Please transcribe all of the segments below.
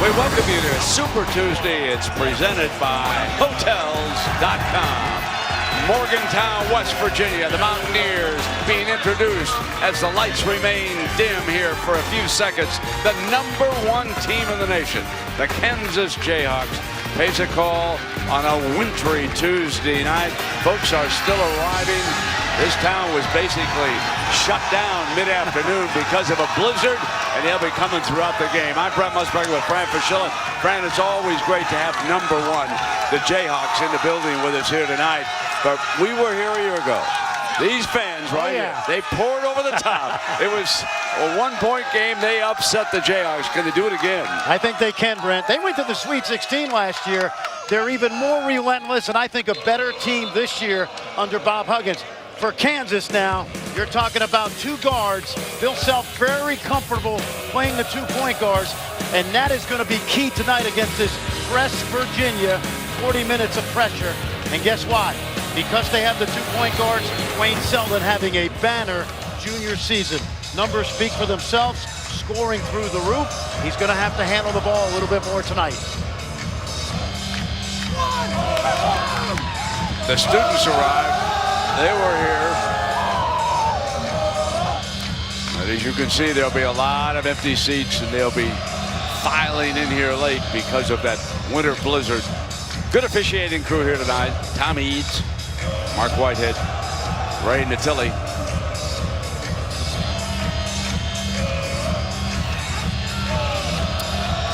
We welcome you to Super Tuesday. It's presented by Hotels.com. Morgantown, West Virginia, the Mountaineers being introduced as the lights remain dim here for a few seconds. The #1 team in the nation, the Kansas Jayhawks, pays a call on a wintry Tuesday night. Folks are still arriving. This town was basically shut down mid-afternoon because of a blizzard, and they'll be coming throughout the game. I'm Brent Musburger with Fran Fraschilla. Fran, it's always great to have #1, the Jayhawks, in the building with us here tonight. But we were here a year ago. These fans here, they poured over the top. It was a one-point game. They upset the Jayhawks. Can they do it again? I think they can, Brent. They went to the Sweet 16 last year. They're even more relentless, and I think a better team this year under Bob Huggins. For Kansas now, you're talking about 2 guards. Bill Self very comfortable playing the 2 point guards, and that is going to be key tonight against this West Virginia. 40 minutes of pressure, and guess what? Because they have the 2 point guards, Wayne Selden having a banner junior season. Numbers speak for themselves, scoring through the roof. He's going to have to handle the ball a little bit more tonight. The students arrived. They were here. And as you can see, there'll be a lot of empty seats, and they'll be filing in here late because of that winter blizzard. Good officiating crew here tonight. Tom Eads, Mark Whitehead, Ray Natilli.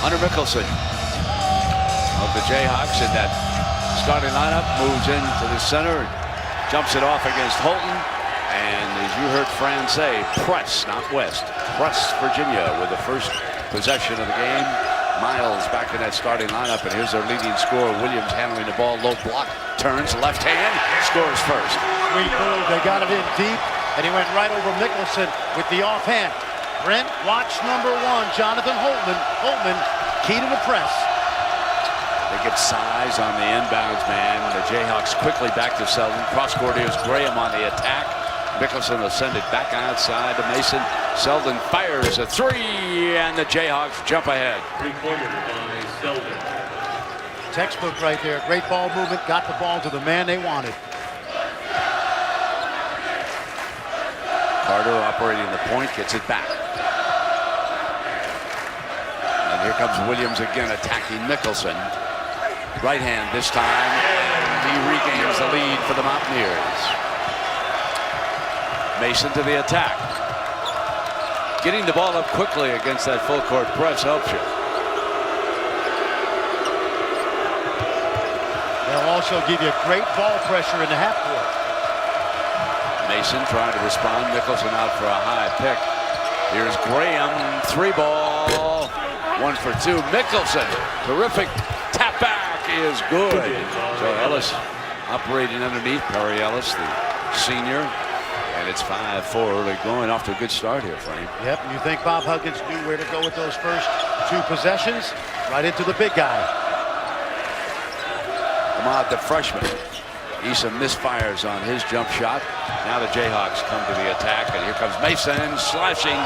Hunter Mickelson of the Jayhawks in that starting lineup moves into the center, jumps it off against Holton, and as you heard Fran say, press, not West, press Virginia with the first possession of the game. Miles back in that starting lineup, and here's their leading scorer, Williams, handling the ball, low block, turns, left hand, scores first. Sweet move, they got it in deep, and he went right over Mickelson with the offhand. Brent, watch #1, Jonathan Holtman, key to the press. They get size on the inbounds man. The Jayhawks quickly back to Selden. Cross court, here's Graham on the attack. Mickelson will send it back outside to Mason. Selden fires a 3, and the Jayhawks jump ahead. 3-pointer by Selden. Textbook right there. Great ball movement. Got the ball to the man they wanted. Carter operating the point, gets it back. And here comes Williams again attacking Mickelson. Right hand this time. He regains the lead for the Mountaineers. Mason to the attack. Getting the ball up quickly against that full court press helps you. They'll also give you great ball pressure in the half court. Mason trying to respond. Mickelson out for a high pick. Here's Graham. 3 ball. 1 for 2. Mickelson. Terrific tap back is good. So Ellis operating underneath. Perry Ellis, the senior. And it's 5-4 early going, off to a good start here, Frank. Yep, you think Bob Huggins knew where to go with those first 2 possessions? Right into the big guy. Ahmad, the freshman. Issa misfires on his jump shot. Now the Jayhawks come to the attack, and here comes Mason slashing.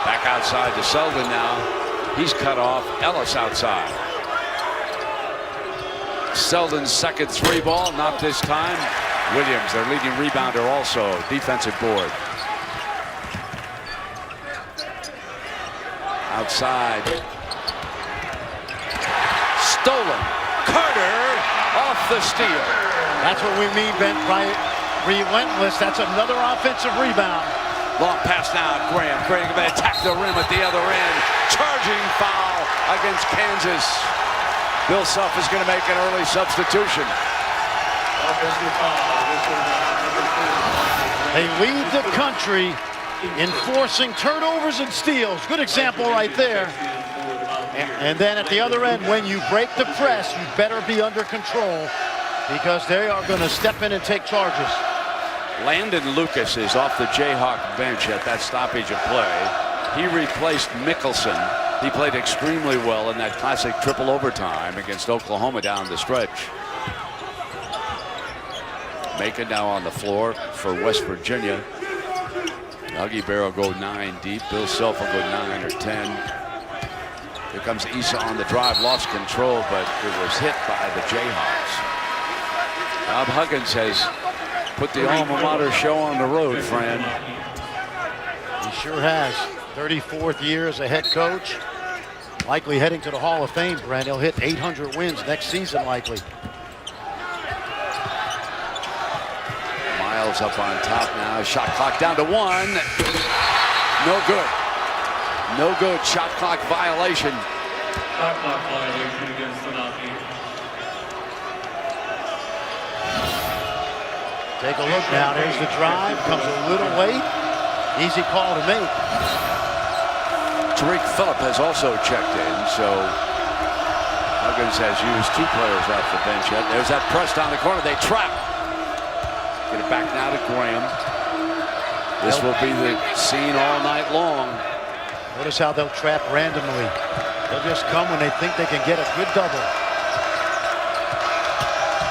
Back outside to Selden now. He's cut off. Ellis outside. Selden's second 3 ball, not this time. Williams, their leading rebounder, also defensive board. Outside. Stolen. Carter off the steal. That's what we mean, Ben. Relentless. That's another offensive rebound. Long pass now. Graham. Graham going to attack the rim at the other end. Charging foul against Kansas. Bill Self is going to make an early substitution. They lead the country in forcing turnovers and steals. Good example right there. And then at the other end, when you break the press, you better be under control because they are going to step in and take charges. Landon Lucas is off the Jayhawk bench at that stoppage of play. He replaced Mickelson. He played extremely well in that classic triple overtime against Oklahoma down the stretch. Macon now on the floor for West Virginia. Dougie Barrow go 9 deep. Bill Self will go 9 or 10. Here comes Issa on the drive, lost control, but it was hit by the Jayhawks. Bob Huggins has put the alma mater show on the road, Fran. He sure has. 34th year as a head coach. Likely heading to the Hall of Fame, Brent. He'll hit 800 wins next season, likely. Miles up on top now. Shot clock down to 1. No good. No good. Shot clock violation. Shot clock violation against the Mountaineers. Take a look now. There's the drive. Comes a little late. Easy call to make. Tariq Phillip has also checked in, so Huggins has used 2 players off the bench yet. There's that press down the corner. They trap. Get it back now to Graham. This will be the scene all night long. Notice how they'll trap randomly. They'll just come when they think they can get a good double.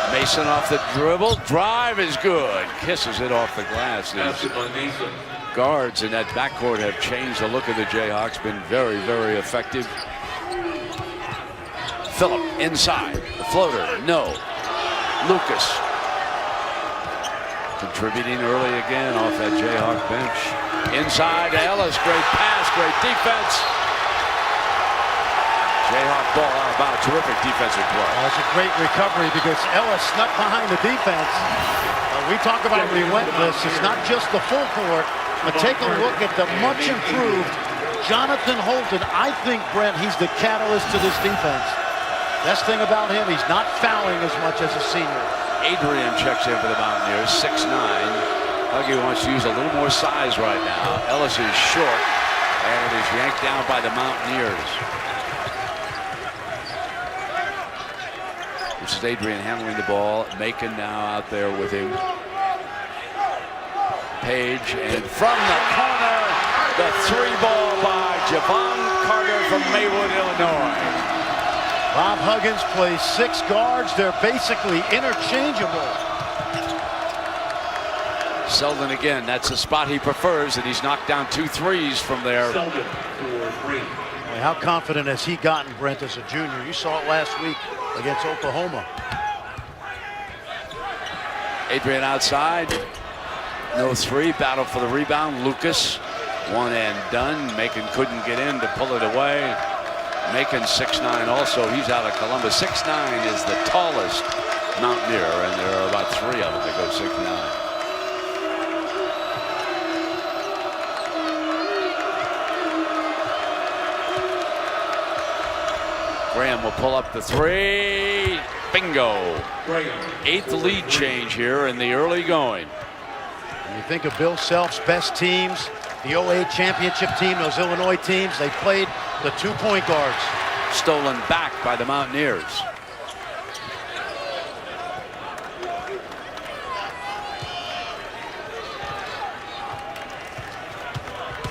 Mason off the dribble. Drive is good. Kisses it off the glass. Passed by Mason. Guards in that backcourt have changed the look of the Jayhawks. Been very, very effective. Phillip inside. The floater. No. Lucas contributing early again off that Jayhawk bench. Inside to Ellis. Great pass. Great defense. Jayhawk ball out of bounds. Terrific defensive play. That's a great recovery because Ellis snuck behind the defense. We talk about relentless. It's not just the full court. But take a look at the much improved Jonathan Holton. I think, Brent, he's the catalyst to this defense. Best thing about him, he's not fouling as much as a senior. Adrian checks in for the Mountaineers, 6'9". Huggy wants to use a little more size right now. Ellis is short, and it is yanked down by the Mountaineers. This is Adrian handling the ball. Macon now out there with him. Page, and from the corner, the 3-ball by Javon Carter from Maywood, Illinois. Bob Huggins plays 6 guards. They're basically interchangeable. Selden again, that's the spot he prefers, and he's knocked down 2 threes from there. Selden for 3. Boy, how confident has he gotten, Brent, as a junior? You saw it last week against Oklahoma. Adrian outside. No 3, battle for the rebound. Lucas, 1 and done. Macon couldn't get in to pull it away. Macon 6'9" also. He's out of Columbus. 6'9" is the tallest Mountaineer, and there are about 3 of them that go 6'9". Graham will pull up the 3. Bingo. Graham. 8th lead change here in the early going. When you think of Bill Self's best teams, the 08 championship team, those Illinois teams, they played the 2-point guards. Stolen back by the Mountaineers.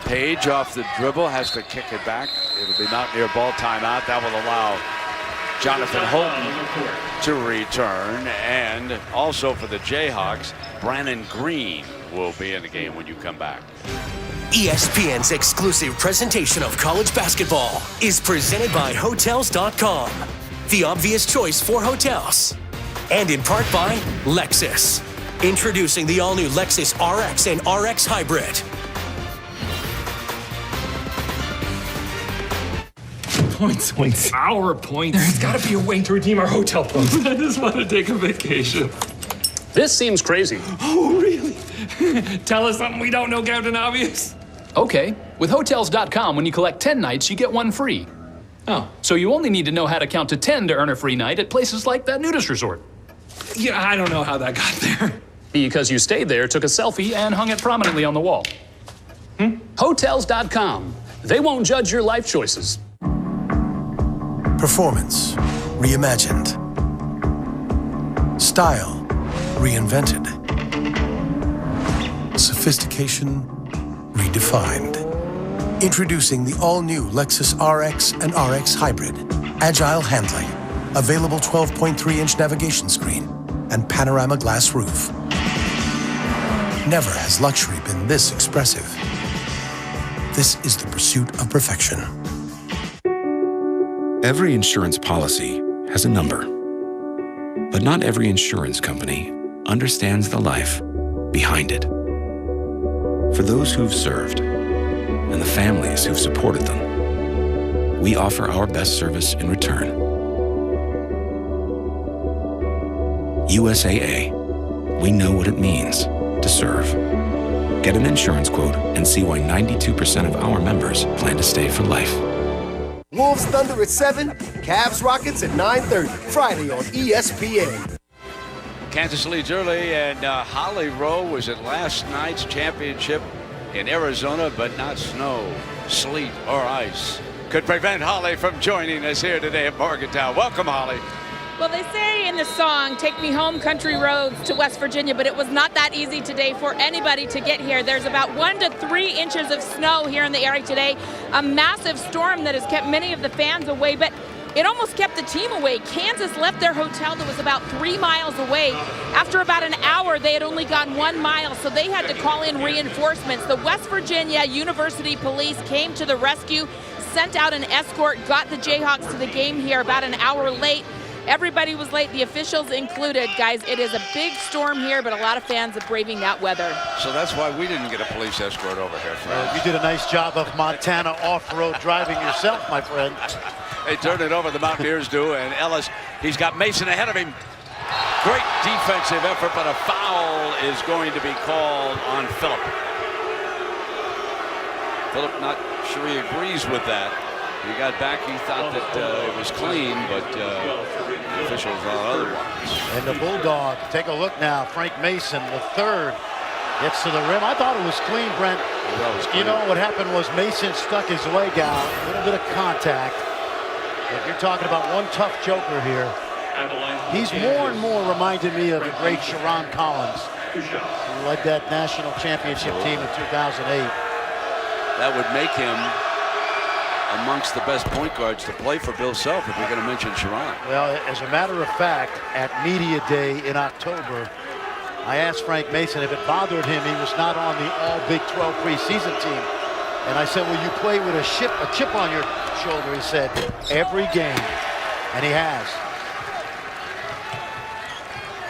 Page off the dribble, has to kick it back. It'll be Mountaineer ball timeout. That will allow Jonathan Holton to return. And also for the Jayhawks, Brandon Green will be in the game when you come back. ESPN's exclusive presentation of college basketball is presented by Hotels.com, the obvious choice for hotels. And in part by Lexus, introducing the all-new Lexus RX and RX Hybrid. Points. Our points. There's got to be a way to redeem our hotel points. I just want to take a vacation. This seems crazy. Oh, really? Tell us something we don't know, Captain Obvious. Okay, with Hotels.com, when you collect 10 nights, you get 1 free. Oh. So you only need to know how to count to 10 to earn a free night at places like that nudist resort. Yeah, I don't know how that got there. Because you stayed there, took a selfie, and hung it prominently on the wall. Hotels.com. They won't judge your life choices. Performance reimagined. Style reinvented. Sophistication redefined. Introducing the all-new Lexus RX and RX Hybrid. Agile handling, available 12.3-inch navigation screen, and panorama glass roof. Never has luxury been this expressive. This is the pursuit of perfection. Every insurance policy has a number, but not every insurance company understands the life behind it. For those who've served and the families who've supported them, we offer our best service in return. USAA, we know what it means to serve. Get an insurance quote and see why 92% of our members plan to stay for life. Wolves Thunder at 7, Cavs Rockets at 9:30, Friday on ESPN. Kansas leads early, and Holly Rowe was at last night's championship in Arizona, but not snow, sleet, or ice could prevent Holly from joining us here today at Morgantown. Welcome, Holly. Well, they say in the song, "Take me home country roads to West Virginia," but it was not that easy today for anybody to get here. There's about 1 to 3 inches of snow here in the area today. A massive storm that has kept many of the fans away, but it almost kept the team away. Kansas left their hotel that was about 3 miles away. After about an hour, they had only gone 1 mile, so they had to call in reinforcements. The West Virginia University Police came to the rescue, sent out an escort, got the Jayhawks to the game here about an hour late. Everybody was late, the officials included. Guys, it is a big storm here, but a lot of fans are braving that weather. So that's why we didn't get a police escort over here, friends. You did a nice job of Montana off-road driving yourself, my friend. They turn it over, the Mountaineers do, and Ellis, he's got Mason ahead of him. Great defensive effort, but a foul is going to be called on Phillip. Phillip not sure he agrees with that. He got back, he thought that it was clean, but the officials are otherwise. And the Bulldog, take a look now. Frank Mason, the third, gets to the rim. I thought it was clean, Brent. You know what happened was Mason stuck his leg out, a little bit of contact. But you're talking about one tough joker here. He's more and more reminding me of the great Sharon Collins, who led that national championship team in 2008. That would make him amongst the best point guards to play for Bill Self if we're going to mention Sharon. Well, as a matter of fact, at Media Day in October, I asked Frank Mason if it bothered him he was not on the All-Big 12 preseason team. And I said, will you play with a chip on your shoulder? He said, every game. And he has.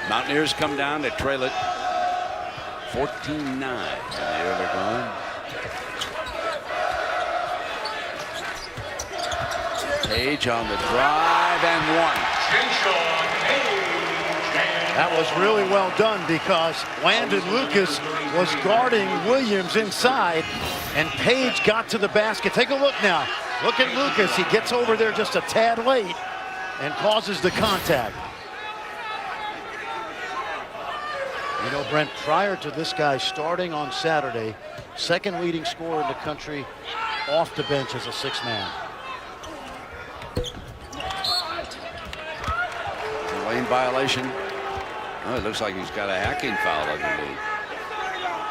Mountaineers come down, they trail it 14-9. There they're going. Page on the drive and one. That was really well done because Landon Lucas was guarding Williams inside, and Page got to the basket. Take a look now. Look at Lucas. He gets over there just a tad late and causes the contact. You know, Brent, prior to this guy starting on Saturday, second leading scorer in the country off the bench as a sixth man. Lane violation. Oh, it looks like he's got a hacking foul underneath.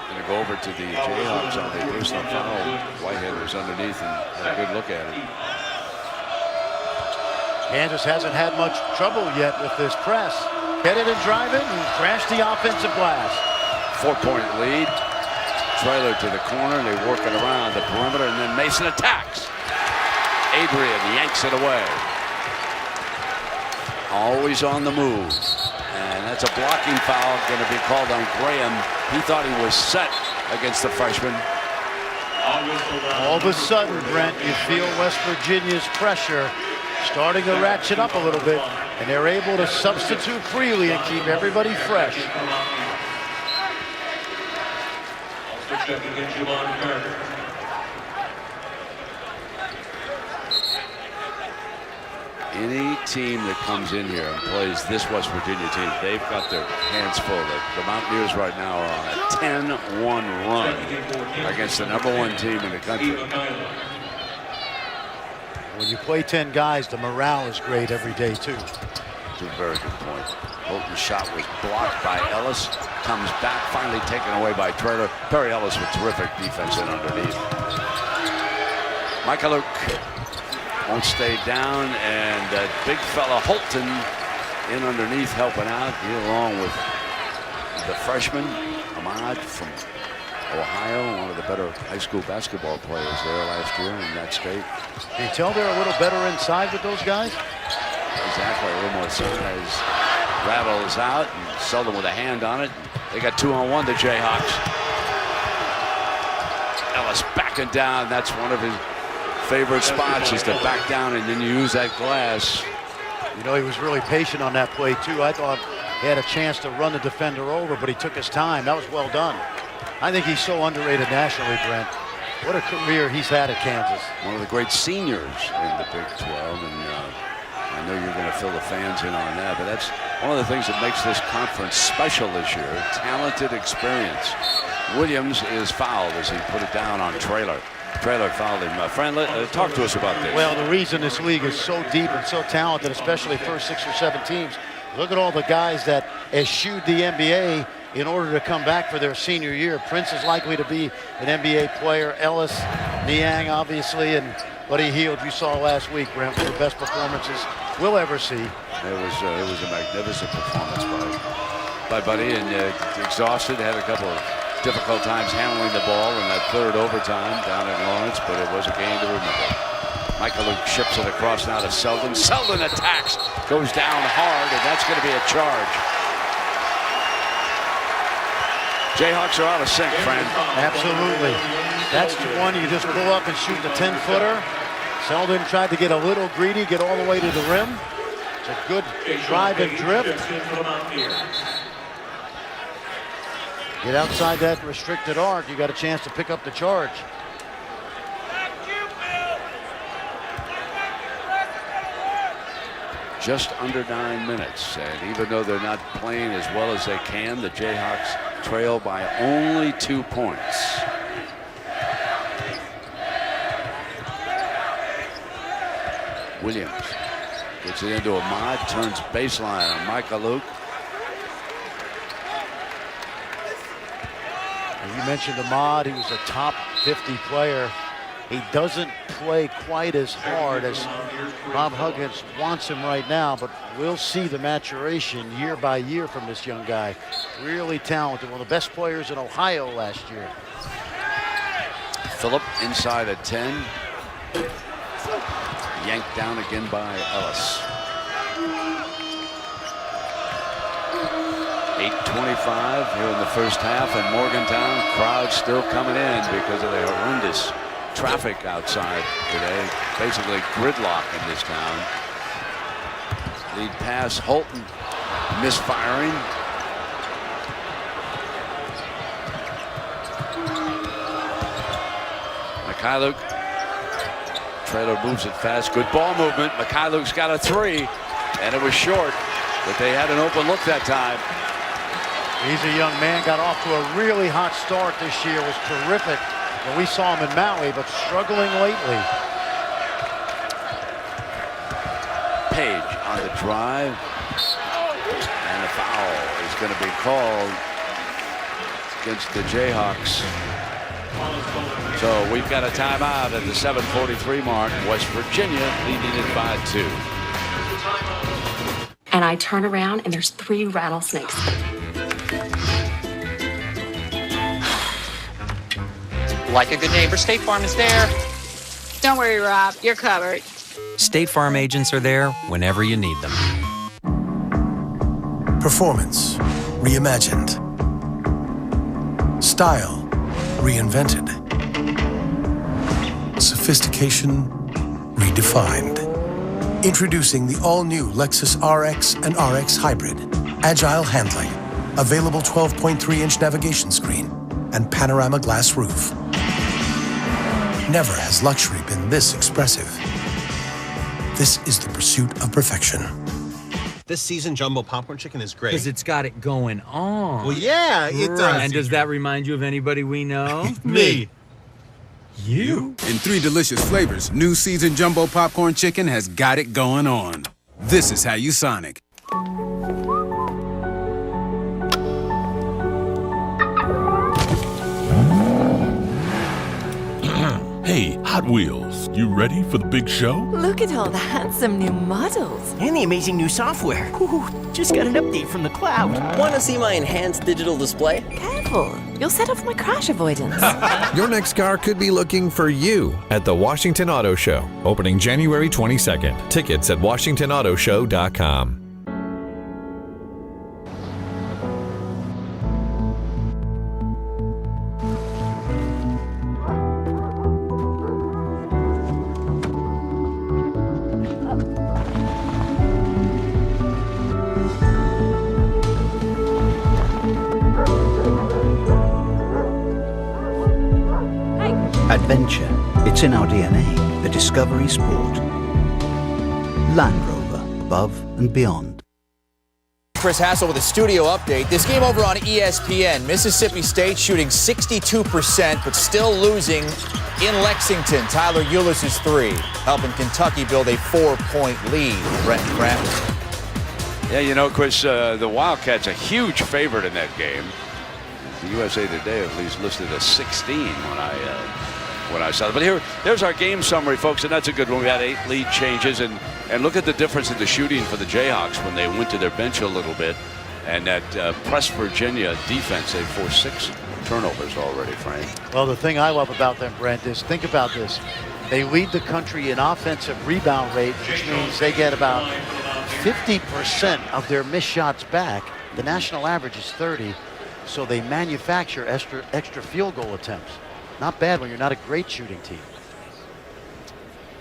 Going to go over to the Jayhawks on the personal foul. Whitehead was underneath and had a good look at it. Kansas hasn't had much trouble yet with this press. Headed and driving and crashed the offensive glass. 4-point lead. Trailer to the corner. They work it around the perimeter, and then Mason attacks. Adrian yanks it away. Always on the move. And that's a blocking foul going to be called on Graham. He thought he was set against the freshman. All of a sudden, Brent, you feel West Virginia's pressure starting to ratchet up a little bit, and they're able to substitute freely and keep everybody fresh. Any team that comes in here and plays this West Virginia team, they've got their hands full. The Mountaineers right now are on a 10-1 run against the #1 team in the country. When you play 10 guys, the morale is great every day, too. That's a very good point. Holton's shot was blocked by Ellis. Comes back, finally taken away by Traylor. Perry Ellis with terrific defense in underneath. Michael Luke won't stay down, and that big fella Holton in underneath helping out. He along with the freshman Ahmad from Ohio, one of the better high school basketball players there last year in that state. Can you tell they're a little better inside with those guys? Exactly, a little more size. Rattles out, and Selden with a hand on it. They got 2-on-1, the Jayhawks. Ellis backing down. That's one of his favorite spots, is to back down and then you use that glass. You know, he was really patient on that play, too. I thought he had a chance to run the defender over, but he took his time. That was well done. I think he's so underrated nationally, Brent. What a career he's had at Kansas. One of the great seniors in the Big 12, and I know you're going to fill the fans in on that, but that's one of the things that makes this conference special this year. Talented experience. Williams is fouled as he put it down on Traylor. Traylor fouled him. Fran, talk to us about this. Well, the reason this league is so deep and so talented, especially first 6 or 7 teams, look at all the guys that eschewed the NBA in order to come back for their senior year. Prince is likely to be an NBA player. Ellis, Niang, obviously, and Buddy Hield, you saw last week, Brent, one of the best performances we'll ever see. It was a magnificent performance by Buddy, and exhausted, had a couple of difficult times handling the ball in that third overtime down in Lawrence, but it was a game to remember. Michael Luke ships it across now to Selden. Selden attacks, goes down hard, and that's going to be a charge. Jayhawks are out of sync, Fran. Absolutely. That's the one you just pull up and shoot the 10-footer. Selden tried to get a little greedy, get all the way to the rim. It's a good drive and drift. Get outside that restricted arc, you got a chance to pick up the charge. Just under 9 minutes, and even though they're not playing as well as they can, the Jayhawks trail by only 2 points. Williams gets it into Ahmad, turns baseline on Michael Luke. You mentioned Ahmad, he was a top 50 player. He doesn't play quite as hard as Bob Huggins wants him right now, but we'll see the maturation year by year from this young guy. Really talented, one of the best players in Ohio last year. Phillip inside at 10. Yanked down again by Ellis. 8:25 here in the first half, and Morgantown crowd still coming in because of the horrendous traffic outside today. Basically gridlock in this town. Lead pass, Holton misfiring. Mikhailuk. Traylor moves it fast. Good ball movement. Mikhailuk's got a 3, and it was short, but they had an open look that time. He's a young man, got off to a really hot start this year, was terrific when we saw him in Maui, but struggling lately. Page on the drive, and a foul is going to be called against the Jayhawks. So we've got a timeout at the 7:43 mark. West Virginia leading it by 2. And I turn around and there's 3 rattlesnakes. Like a good neighbor, State Farm is there. Don't worry, Rob, you're covered. State Farm agents are there whenever you need them. Performance reimagined. Style reinvented. Sophistication redefined. Introducing the all-new Lexus RX and RX Hybrid. Agile handling. Available 12.3-inch navigation screen and panorama glass roof. Never has luxury been this expressive. This is the pursuit of perfection. This seasoned jumbo popcorn chicken is great. Because it's got it going on. Well, yeah, it does. And does that remind you of anybody we know? Me. You? In 3 delicious flavors, new seasoned jumbo popcorn chicken has got it going on. This is how you Sonic. Hey, Hot Wheels, you ready for the big show? Look at all the handsome new models. And the amazing new software. Ooh, just got an update from the cloud. Want to see my enhanced digital display? Careful, you'll set off my crash avoidance. Your next car could be looking for you at the Washington Auto Show, opening January 22nd. Tickets at WashingtonAutoShow.com. Adventure, it's in our DNA, the discovery sport. Land Rover, above and beyond. Chris Hassel with a studio update. This game over on ESPN, Mississippi State shooting 62%, but still losing in Lexington. Tyler Ulis' 3, helping Kentucky build a 4-point lead. Brent Kraft. Yeah, you know, Chris, the Wildcats a huge favorite in that game. The USA Today at least listed a 16 when I saw it. But there's our game summary, folks, and that's a good one. We had 8 lead changes, and look at the difference in the shooting for the Jayhawks when they went to their bench a little bit. And that press Virginia defense, they forced 6 turnovers already, Frank. Well, the thing I love about them, Brent, is think about this. They lead the country in offensive rebound rate, which means they get about 50% of their missed shots back. The national average is 30, so they manufacture extra field goal attempts. Not bad when you're not a great shooting team.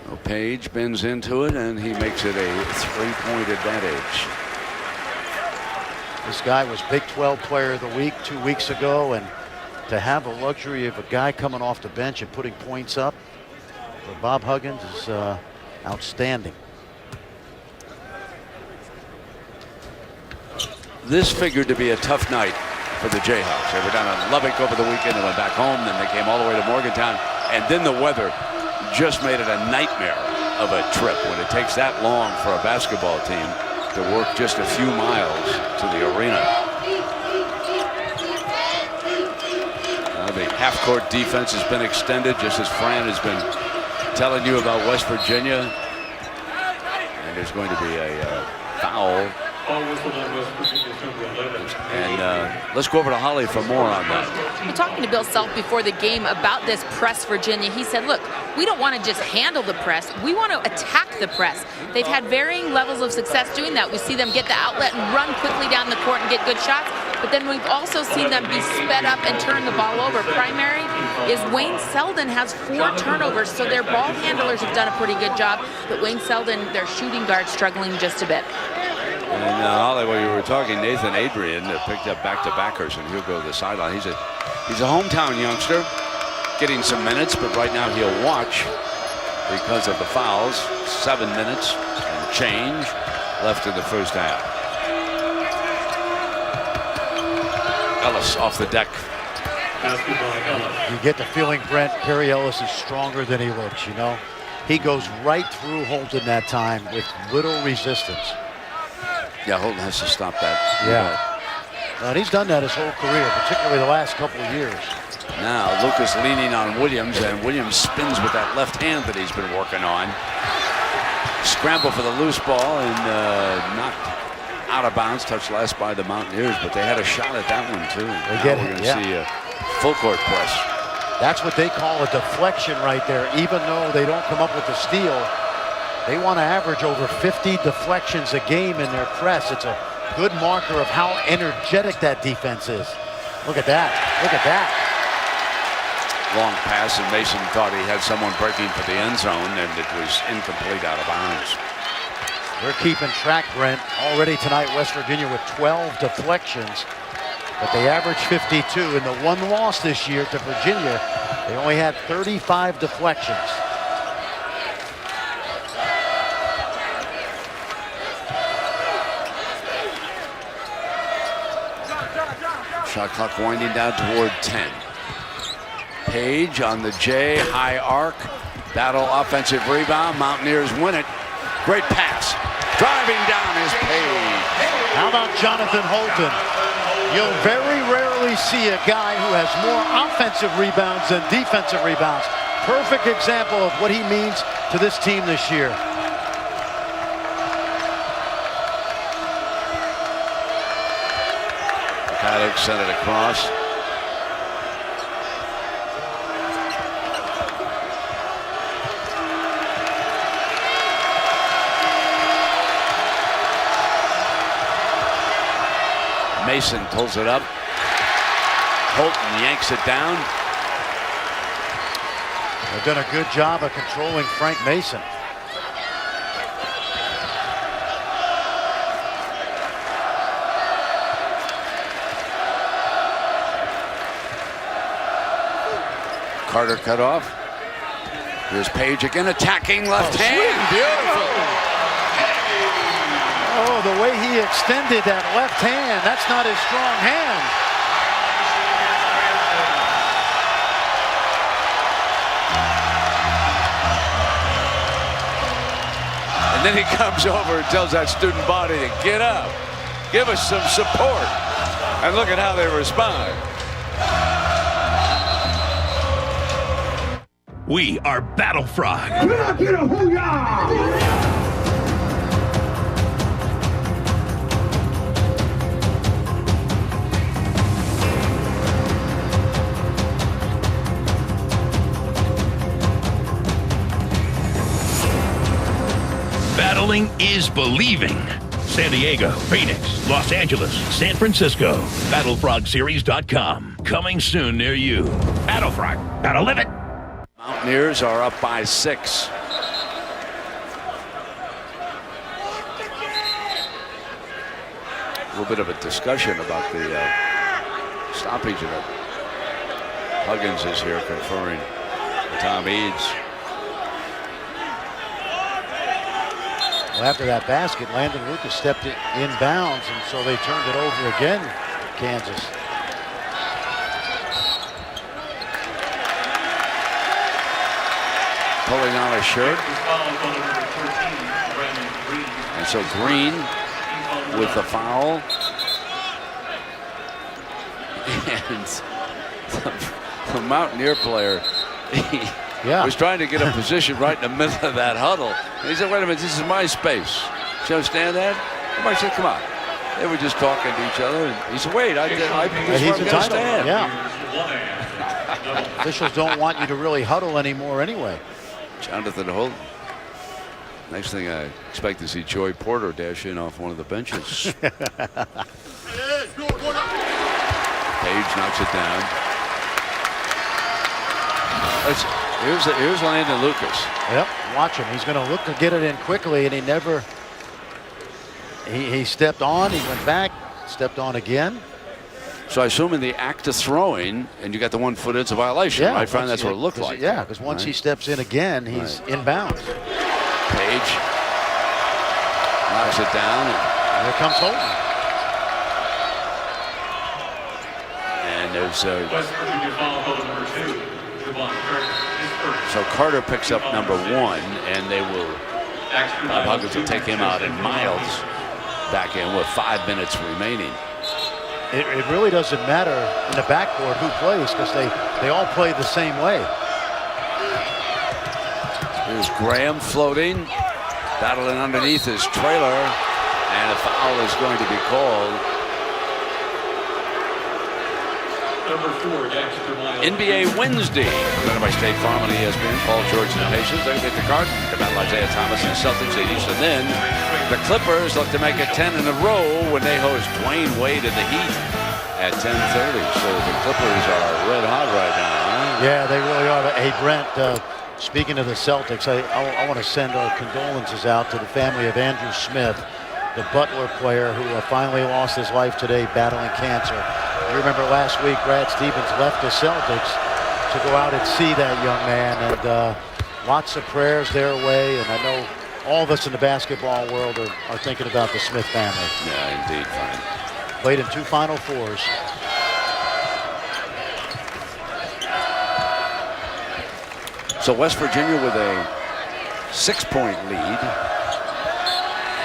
Well, Page bends into it, and he makes it a 3-point advantage. This guy was Big 12 Player of the Week 2 weeks ago, and to have the luxury of a guy coming off the bench and putting points up for Bob Huggins is outstanding. This figured to be a tough night for the Jayhawks. They were down in Lubbock over the weekend. They went back home. Then they came all the way to Morgantown. And then the weather just made it a nightmare of a trip when it takes that long for a basketball team to work just a few miles to the arena. Now the half-court defense has been extended, just as Fran has been telling you about West Virginia. And there's going to be a foul. And let's go over to Holly for more on that. We're talking to Bill Self before the game about this press Virginia. He said, look, we don't want to just handle the press. We want to attack the press. They've had varying levels of success doing that. We see them get the outlet and run quickly down the court and get good shots. But then we've also seen them be sped up and turn the ball over. Primary is Wayne Selden has 4 turnovers, so their ball handlers have done a pretty good job. But Wayne Selden, their shooting guard, struggling just a bit. And Holly, while you were talking, Nathan Adrian picked up back-to-backers, and he'll go to the sideline. He's a hometown youngster, getting some minutes, but right now he'll watch because of the fouls. 7 minutes and change left in the first half. Ellis off the deck. You get the feeling, Brent, Perry Ellis is stronger than he looks, you know? He goes right through Holton that time with little resistance. Yeah, Holton has to stop that. Yeah. And he's done that his whole career, particularly the last couple of years. Now Lucas leaning on Williams, and Williams spins with that left hand that he's been working on. Scramble for the loose ball and knocked out of bounds. Touched last by the Mountaineers, but they had a shot at that one too. We're going to see a full court press. That's what they call a deflection right there. Even though they don't come up with the steal, they want to average over 50 deflections a game in their press. It's a good marker of how energetic that defense is. Look at that. Look at that. Long pass, and Mason thought he had someone breaking for the end zone, and it was incomplete, out of bounds. They're keeping track, Brent. Already tonight, West Virginia with 12 deflections, but they averaged 52. In the one loss this year to Virginia, they only had 35 deflections. Shot clock winding down toward 10. Page on the J, high arc. Battle offensive rebound. Mountaineers win it. Great pass. Driving down is Page. How about Jonathan Holton? You'll very rarely see a guy who has more offensive rebounds than defensive rebounds. perfect example of what he means to this team this year. Paddock sent it across. Mason pulls it up. Holton yanks it down. They've done a good job of controlling Frank Mason. Carter cut off. Here's Page again, attacking left hand. Beautiful. Oh, the way he extended that left hand. That's not his strong hand. And then he comes over and tells that student body to get up. Give us some support. And look at how they respond. We are Battle Frog. Battling is believing. San Diego, Phoenix, Los Angeles, San Francisco. BattleFrogSeries.com. Coming soon near you. Battle Frog. Gotta live it. Mountaineers are up by 6. A little bit of a discussion about the stoppage of it. Huggins is here conferring with Tom Eads. Well, after that basket, Landon Lucas stepped it inbounds, and so they turned it over again, Kansas. Pulling on a shirt. And so Green with the foul. And the Mountaineer player, he was trying to get a position right in the middle of that huddle. And he said, wait a minute, this is my space. Do you understand that? Everybody said, come on. They were just talking to each other. And he said, wait, this is where I'm going to stand. Yeah. Officials don't want you to really huddle anymore anyway. Jonathan Holton. Next thing I expect to see Joey Porter dash in off one of the benches. Page knocks it down. Here's Landon Lucas. Yep, watch him. He's going to look to get it in quickly, and he never. He stepped on. He went back. Stepped on again. So I assume in the act of throwing, and you got the 1 foot, it's a violation, right? Fine, that's what it looked like. Yeah, because once he steps in again, he's inbounds. Page knocks it down. And here comes Holton. And there's so Carter picks up number 1, and they will. Bob Huggins will take him out, and Miles back in with 5 minutes remaining. It really doesn't matter in the backboard who plays, because they all play the same way. Here's Graham floating, battling underneath his trailer, and a foul is going to be called. NBA Wednesday, presented by State Farm on ESPN. Paul George and the Patients. They're going to hit the Garden to battle Isaiah Thomas and the Celtics in East. And then the Clippers look to make it 10 in a row when they host Dwayne Wade and the Heat at 10:30. So the Clippers are red hot right now. Huh? Yeah, they really are. Hey, Brent, speaking of the Celtics, I want to send our condolences out to the family of Andrew Smith, the Butler player who finally lost his life today battling cancer. You remember last week, Brad Stevens left the Celtics to go out and see that young man, and lots of prayers their way. And I know all of us in the basketball world are thinking about the Smith family. Yeah, indeed. Fine. Played in 2 Final Fours. So West Virginia with a 6-point lead,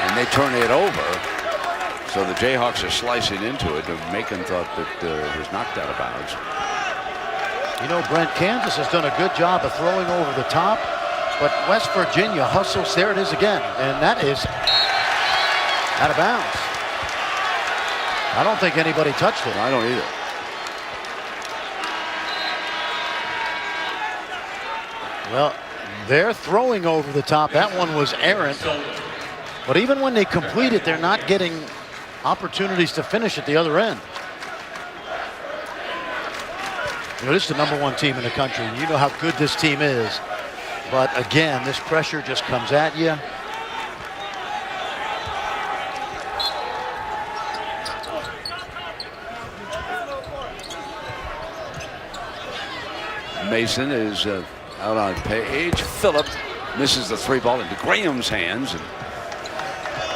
and they turn it over. So the Jayhawks are slicing into it. Macon thought that it was knocked out of bounds. You know, Brent, Kansas has done a good job of throwing over the top, but West Virginia hustles. There it is again, and that is out of bounds. I don't think anybody touched it. I don't either. Well, they're throwing over the top. That one was errant. But even when they complete it, they're not getting opportunities to finish at the other end. You know, this is the #1 team in the country. You know how good this team is. But again, this pressure just comes at you. Mason is out on Page. Phillip misses the 3 ball into Graham's hands and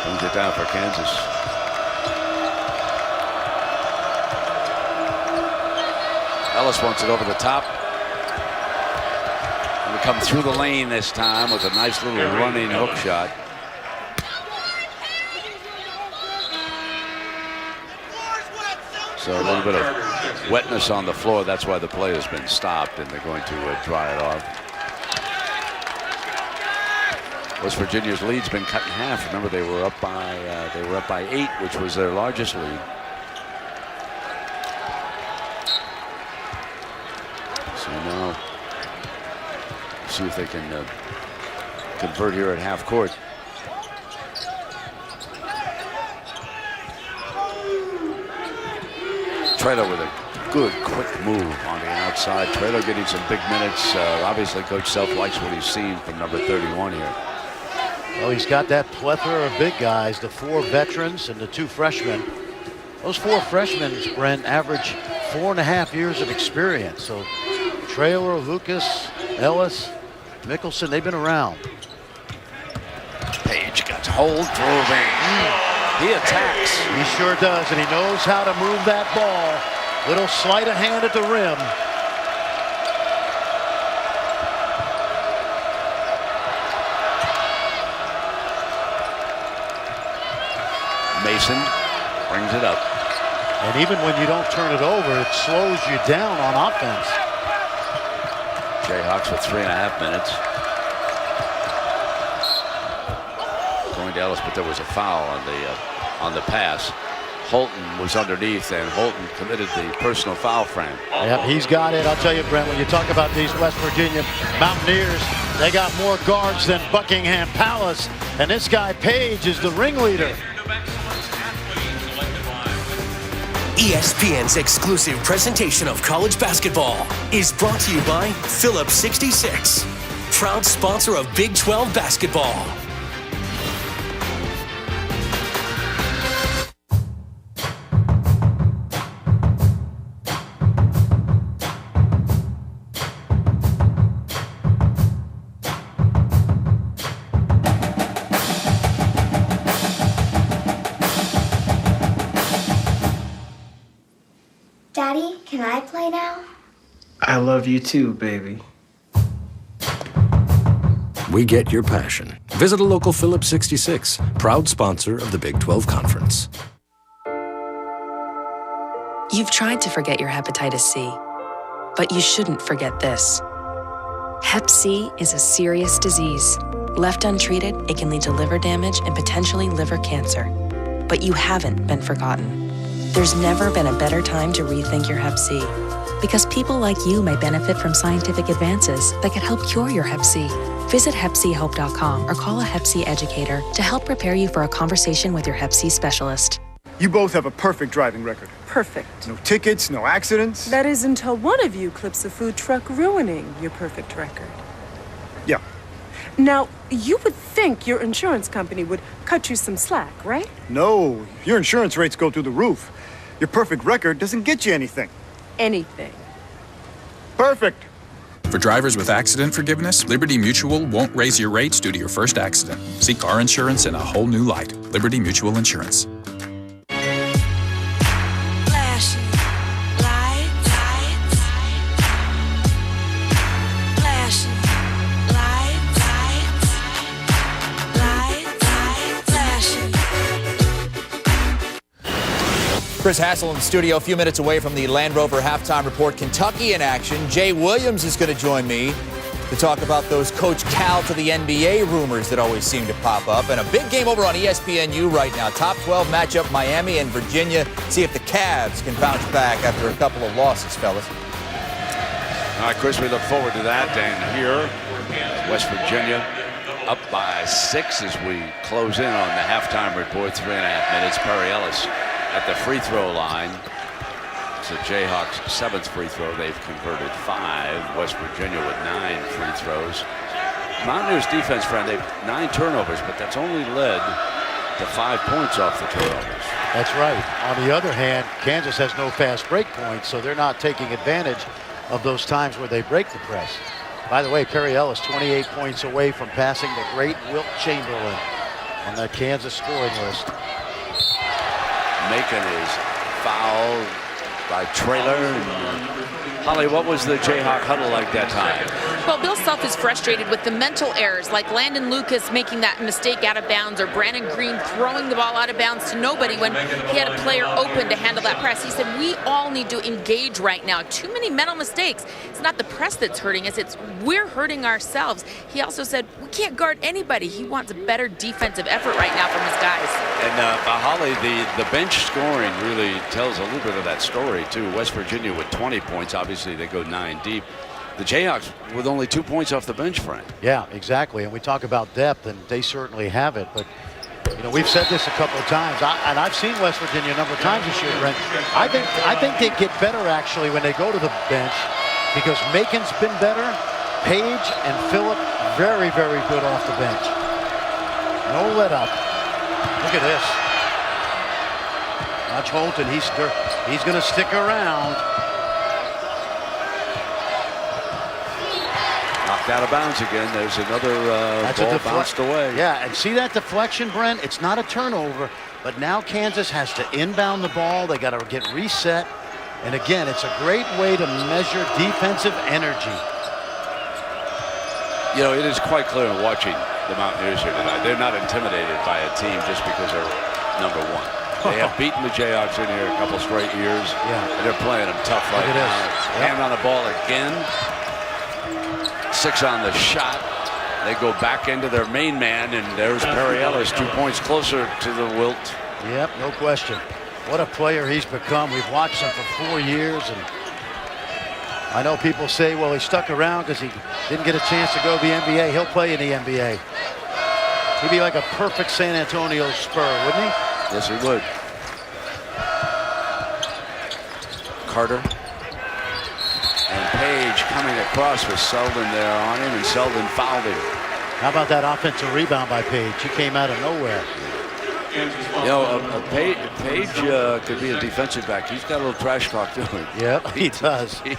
brings it down for Kansas. Ellis wants it over the top. And we come through the lane this time with a nice little running hook shot. So a little bit of wetness on the floor. That's why the play has been stopped, and they're going to dry it off. West Virginia's lead's been cut in half. Remember, they were up by 8, which was their largest lead. So now, see if they can convert here at half court. Trelo with a good, quick move on the outside. Trelo getting some big minutes. Obviously, Coach Self likes what he's seen from number 31 here. Well, he's got that plethora of big guys, the 4 veterans and the 2 freshmen. Those 4 freshmen, Brent, average 4.5 years of experience. So Traylor, Lucas, Ellis, Mickelson, they've been around. Page got hold, drove in. He attacks. He sure does, and he knows how to move that ball. Little sleight of hand at the rim. Mason brings it up. And even when you don't turn it over, it slows you down on offense. Jayhawks with 3.5 minutes. Going to Ellis, but there was a foul on the pass. Holton was underneath, and Holton committed the personal foul frame. Yep, he's got it. I'll tell you, Brent, when you talk about these West Virginia Mountaineers, they got more guards than Buckingham Palace, and this guy Page is the ringleader. ESPN's exclusive presentation of college basketball is brought to you by Phillips 66, proud sponsor of Big 12 basketball. Daddy, can I play now? I love you too, baby. We get your passion. Visit a local Phillips 66, proud sponsor of the Big 12 Conference. You've tried to forget your hepatitis C, but you shouldn't forget this. Hep C is a serious disease. Left untreated, it can lead to liver damage and potentially liver cancer. But you haven't been forgotten. There's never been a better time to rethink your Hep C, because people like you may benefit from scientific advances that could help cure your Hep C. Visit HepCHope.com or call a Hep C educator to help prepare you for a conversation with your Hep C specialist. You both have a perfect driving record. Perfect. No tickets, no accidents. That is until one of you clips a food truck, ruining your perfect record. Yeah. Now, you would think your insurance company would cut you some slack, right? No, your insurance rates go through the roof. Your perfect record doesn't get you anything. Anything. Perfect. For drivers with accident forgiveness, Liberty Mutual won't raise your rates due to your first accident. See car insurance in a whole new light. Liberty Mutual Insurance. Chris Hassel in the studio, a few minutes away from the Land Rover halftime report. Kentucky in action. Jay Williams is going to join me to talk about those Coach Cal to the NBA rumors that always seem to pop up. And a big game over on ESPNU right now. Top 12 matchup, Miami and Virginia. See if the Cavs can bounce back after a couple of losses, fellas. All right, Chris, we look forward to that. And here, West Virginia up by 6 as we close in on the halftime report. 3.5 minutes. Perry Ellis at the free throw line. It's the Jayhawks' 7th free throw. They've converted 5. West Virginia with 9 free throws. Mountaineers defense, friend, they've 9 turnovers, but that's only led to 5 points off the turnovers. That's right. On the other hand, Kansas has no fast break points, so they're not taking advantage of those times where they break the press. By the way, Perry Ellis 28 points away from passing the great Wilt Chamberlain on that Kansas scoring list. Macon is fouled by Traylor. Holly, what was the Jayhawk huddle like that time? Well, Bill Self is frustrated with the mental errors, like Landon Lucas making that mistake out of bounds, or Brandon Green throwing the ball out of bounds to nobody when he had a player open to handle that press. He said, we all need to engage right now. Too many mental mistakes. It's not the press that's hurting us, it's we're hurting ourselves. He also said, we can't guard anybody. He wants a better defensive effort right now from his guys. And Holly, the bench scoring really tells a little bit of that story, too. West Virginia with 20 points. Obviously, they go 9 deep. The Jayhawks with only 2 points off the bench, friend. Yeah, exactly. And we talk about depth, and they certainly have it. But, you know, we've said this a couple of times, and I've seen West Virginia a number of times this year, Brent. I think they get better, actually, when they go to the bench, because Macon's been better. Page and Phillip, very, very good off the bench. No let up. Look at this. Watch Holton. He's going to stick around. Knocked out of bounds again. There's another ball bounced away. Yeah, and see that deflection, Brent? It's not a turnover, but now Kansas has to inbound the ball. They got to get reset. And again, it's a great way to measure defensive energy. You know, it is quite clear in watching the Mountaineers here tonight. They're not intimidated by a team just because they're number 1. They have beaten the Jayhawks in here a couple straight years. Yeah. And they're playing them tough right now. Hand on the ball again. 6 on the shot. They go back into their main man, and there's Perry Ellis 2 points closer to the Wilt. Yep, no question. What a player he's become. We've watched him for 4 years, and I know people say, well, he stuck around because he didn't get a chance to go to the NBA. He'll play in the NBA. He'd be like a perfect San Antonio Spur, wouldn't he? Yes, he would. Carter. And Page coming across with Selden there on him, and Selden fouled him. How about that offensive rebound by Page? He came out of nowhere. You know, Page could be a defensive back. He's got a little trash talk to him. Yep, he does. He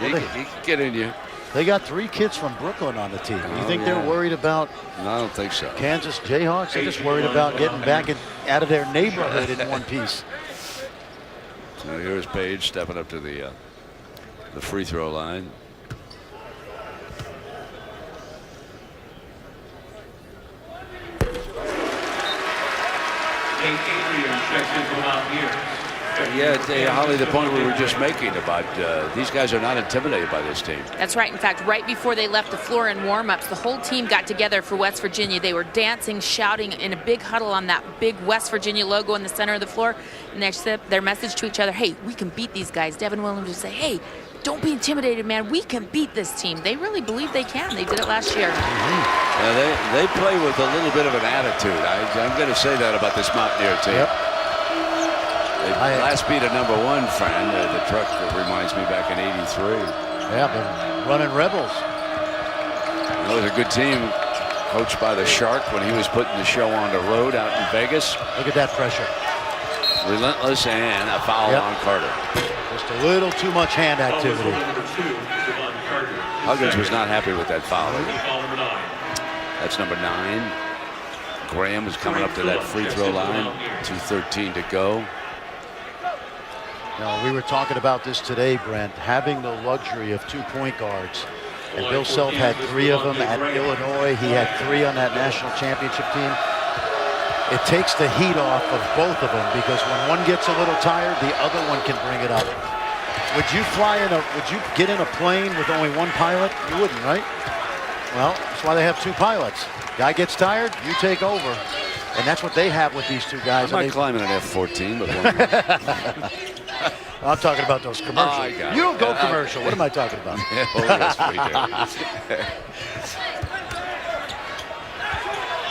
can get in you. They got 3 kids from Brooklyn on the team. You think they're worried about? No, I don't think so. Kansas Jayhawks? They're just worried about getting back out of their neighborhood in one piece. So here's Page stepping up to the free throw line. Yeah, Holly, the point we were just making about these guys are not intimidated by this team. That's right. In fact, right before they left the floor in warm-ups, the whole team got together for West Virginia. They were dancing, shouting in a big huddle on that big West Virginia logo in the center of the floor. And they said their message to each other, hey, we can beat these guys. Devin Williams would say, hey, don't be intimidated, man. We can beat this team. They really believe they can. They did it last year. They play with a little bit of an attitude. I'm going to say that about this Mountaineer team. Yep. They last beat a number 1 friend. The truck that reminds me back in '83. Yeah, been running Rebels. It was a good team, coached by the Shark when he was putting the show on the road out in Vegas. Look at that pressure. Relentless, and a foul on Carter. Just a little too much hand activity. Huggins was not happy with that foul. That's number 9. Graham is coming up to that free throw line. 2:13 to go. No, we were talking about this today, Brent, having the luxury of 2 point guards. And Bill Self had 3 of them at Illinois. He had 3 on that national championship team. it takes the heat off of both of them, because when one gets a little tired, the other one can bring it up. Would you get in a plane with only one pilot? You wouldn't, right? Well, that's why they have two pilots. Guy gets tired, you take over. And that's what they have with these two guys. I'm not climbing an F-14 with one. I'm talking about those commercials. Oh, I got you don't it. go commercial. What am I talking about? Oh, yes, we do.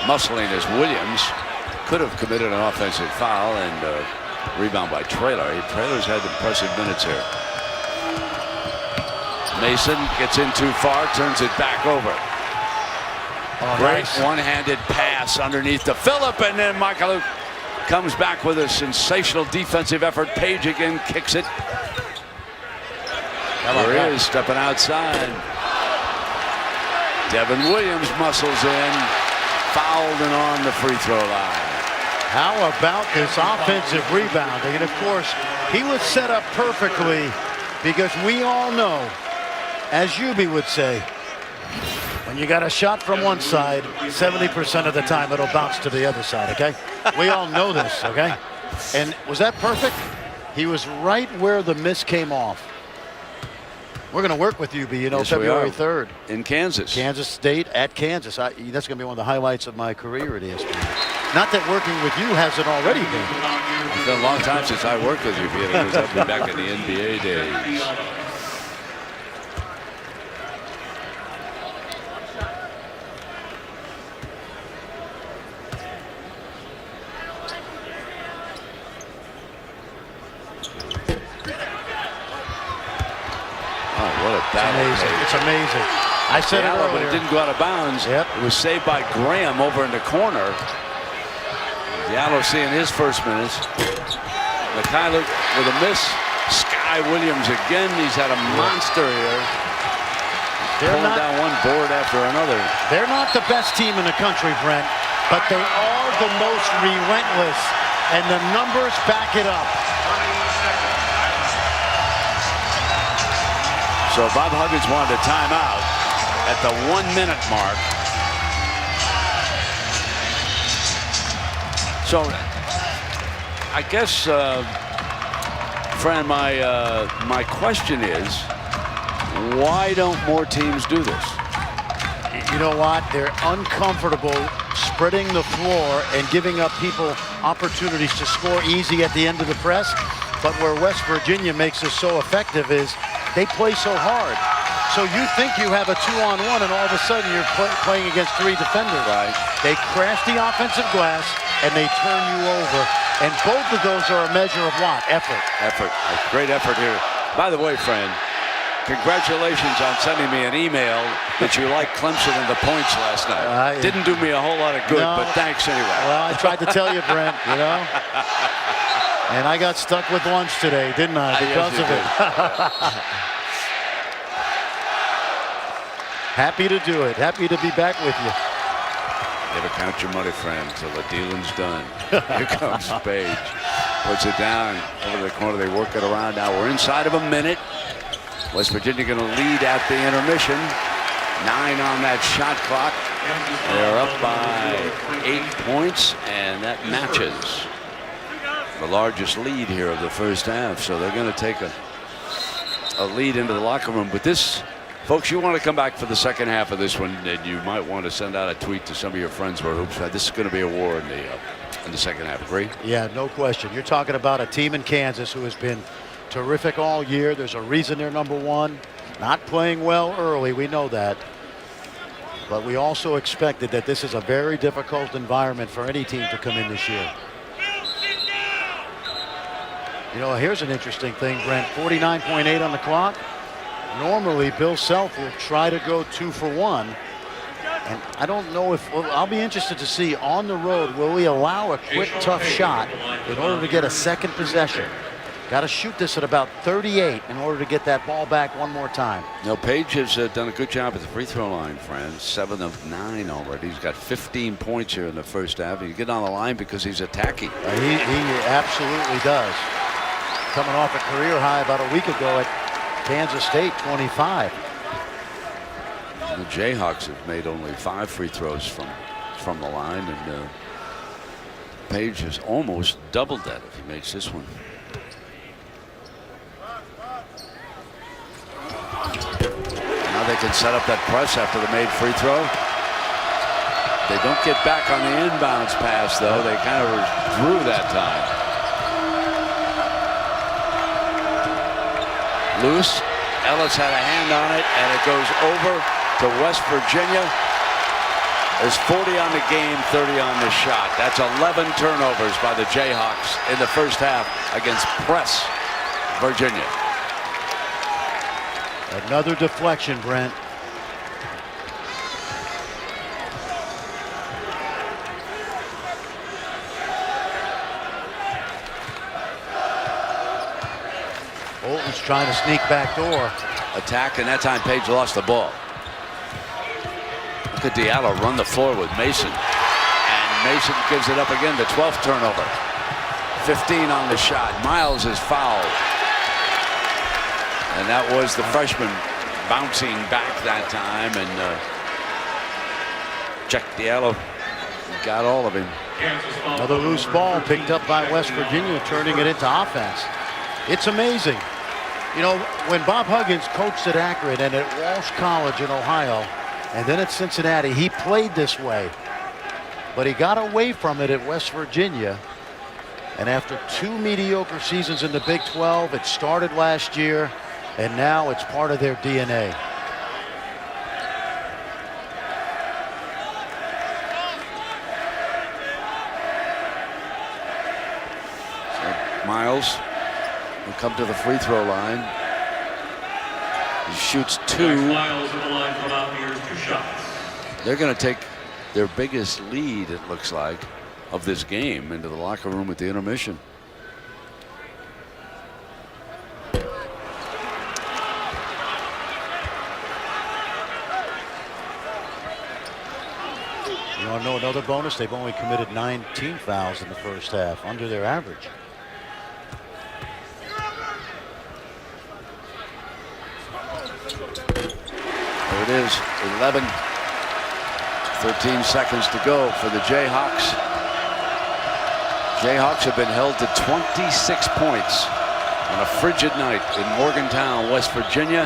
Muscling as Williams could have committed an offensive foul, and rebound by Traylor. Traylor's had impressive minutes here. Mason gets in too far, turns it back over. Great one-handed pass underneath to Phillip, and then Michael comes back with a sensational defensive effort. Page again kicks it. There he is, stepping outside. Devin Williams muscles in, fouled and on the free throw line. How about this offensive rebounding? And of course, he was set up perfectly, because we all know, as Yubi would say, when you got a shot from one side, 70% of the time it'll bounce to the other side, okay? We all know this, okay? And was that perfect? He was right where the miss came off. We're going to work with Yubi, you know, yes, February 3rd. In Kansas. Kansas State at Kansas. That's going to be one of the highlights of my career at ESPN. Not that working with you hasn't already been. It's been a long time since I worked with you, because I've been back in the NBA days. It's amazing. I said it earlier. But it didn't go out of bounds. Yep. It was saved by Graham over in the corner. Diallo seeing his first minutes. Mikhailuk with a miss. Sky Williams again. He's had a monster here. Pulling down one board after another. They're not the best team in the country, Brent, but they are the most relentless, and the numbers back it up. So Bob Huggins wanted a timeout at the 1 minute mark. So I guess, Fran, my question is, why don't more teams do this? You know what? They're uncomfortable spreading the floor and giving up people opportunities to score easy at the end of the press. But where West Virginia makes us so effective is they play so hard. So you think you have a 2-on-1, and all of a sudden you're playing against three defenders. Right. They crash the offensive glass, and they turn you over. And both of those are a measure of what? Effort. Effort. A great effort here. By the way, Fran, congratulations on sending me an email that you liked Clemson in the points last night. Didn't do me a whole lot of good, but thanks anyway. Well, I tried to tell you, Brent, you know. And I got stuck with lunch today, didn't I, because of it. Happy to do it. Happy to be back with you. Never count your money, friend, until the dealing's done. Here comes Page. Puts it down over the corner. They work it around. Now we're inside of a minute. West Virginia going to lead at the intermission. 9 on that shot clock. They're up by 8 points, and that matches the largest lead here of the first half. So they're going to take a lead into the locker room. But this, folks, you want to come back for the second half of this one, and you might want to send out a tweet to some of your friends where Hoops. This is going to be a war in the second half. Agree? Yeah, no question. You're talking about a team in Kansas who has been terrific all year. There's a reason they're #1. Not playing well early, we know that. But we also expected that this is a very difficult environment for any team to come in this year. You know, here's an interesting thing, Brent. 49.8 on the clock. Normally, Bill Self will try to go 2 for 1. And I don't know if, well, I'll be interested to see on the road, will we allow a quick, tough shot in order to get a second possession? Got to shoot this at about 38 in order to get that ball back one more time. No, Page has done a good job at the free throw line, friends. 7 of 9 already. He's got 15 points here in the first half. He get on the line because he's attacking. He absolutely does. Coming off a career high about a week ago at Kansas State, 25. The Jayhawks have made only 5 free throws from the line, and Page has almost doubled that if he makes this one. Now they can set up that press after the made free throw. They don't get back on the inbounds pass, though. They kind of withdrew that time. Loose. Ellis had a hand on it, and it goes over to West Virginia. There's 40 on the game, 30 on the shot. That's 11 turnovers by the Jayhawks in the first half against press Virginia. Another deflection, Brent. Bolton's trying to sneak back door. Attack, and that time Page lost the ball. Look at Diallo run the floor with Mason. And Mason gives it up again, the 12th turnover. 15 on the shot. Miles is fouled. And that was the freshman bouncing back that time. And Jack Diallo got all of him. Another loose ball picked up by West Virginia, turning it into offense. It's amazing. You know, when Bob Huggins coached at Akron and at Walsh College in Ohio, and then at Cincinnati, he played this way. But he got away from it at West Virginia. And after 2 mediocre seasons in the Big 12, it started last year, and now it's part of their DNA. So Miles will come to the free throw line. He shoots 2. Miles at the line from out here, 2 shots. They're going to take their biggest lead, it looks like, of this game into the locker room at the intermission. You want to know another bonus? They've only committed 19 fouls in the first half, under their average. There it is, 11, 13 seconds to go for the Jayhawks. Jayhawks have been held to 26 points on a frigid night in Morgantown, West Virginia,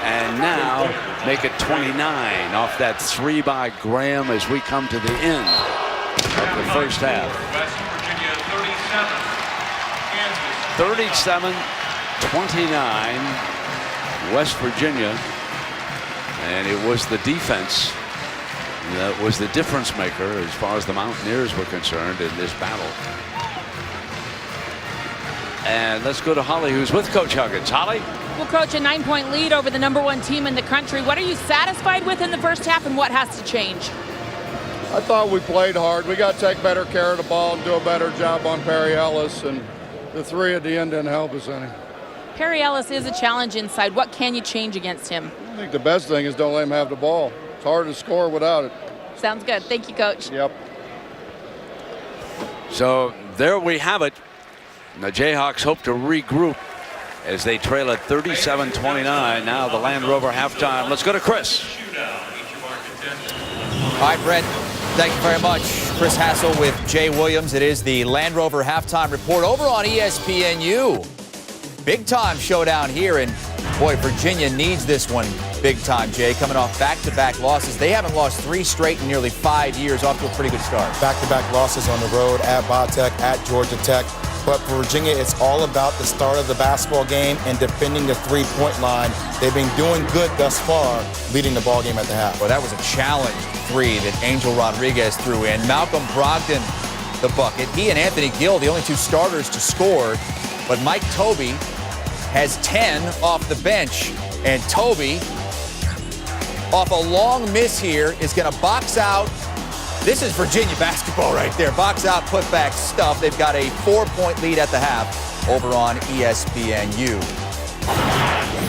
and now make it 29 off that 3 by Graham as we come to the end of the first half. West Virginia 37, Kansas 37-29, West Virginia. And it was the defense that was the difference maker as far as the Mountaineers were concerned in this battle. And let's go to Holly, who's with Coach Huggins. Holly? Well, Coach, a 9-point lead over the #1 team in the country. What are you satisfied with in the first half, and what has to change? I thought we played hard. We got to take better care of the ball and do a better job on Perry Ellis, and the 3 at the end didn't help us any. Perry Ellis is a challenge inside. What can you change against him? I think the best thing is don't let him have the ball. It's hard to score without it. Sounds good. Thank you, Coach. Yep. So there we have it. The Jayhawks hope to regroup as they trail at 37-29. Now the Land Rover halftime. Let's go to Chris. All right, Brent. Thank you very much. Chris Hassel with Jay Williams. It is the Land Rover halftime report over on ESPNU. Big time showdown here, and boy, Virginia needs this one big time, Jay, coming off back-to-back losses. They haven't lost 3 straight in nearly 5 years, off to a pretty good start. Back-to-back losses on the road at Vodtech, at Georgia Tech. But for Virginia, it's all about the start of the basketball game and defending the three-point line. They've been doing good thus far, leading the ball game at the half. Well, that was a challenge 3 that Angel Rodriguez threw in. Malcolm Brogdon, the bucket. He and Anthony Gill, the only 2 starters to score. But Mike Tobey has 10 off the bench. And Tobey, off a long miss here, is going to box out. This is Virginia basketball right there. Box out, put back stuff. They've got a 4-point lead at the half over on ESPNU.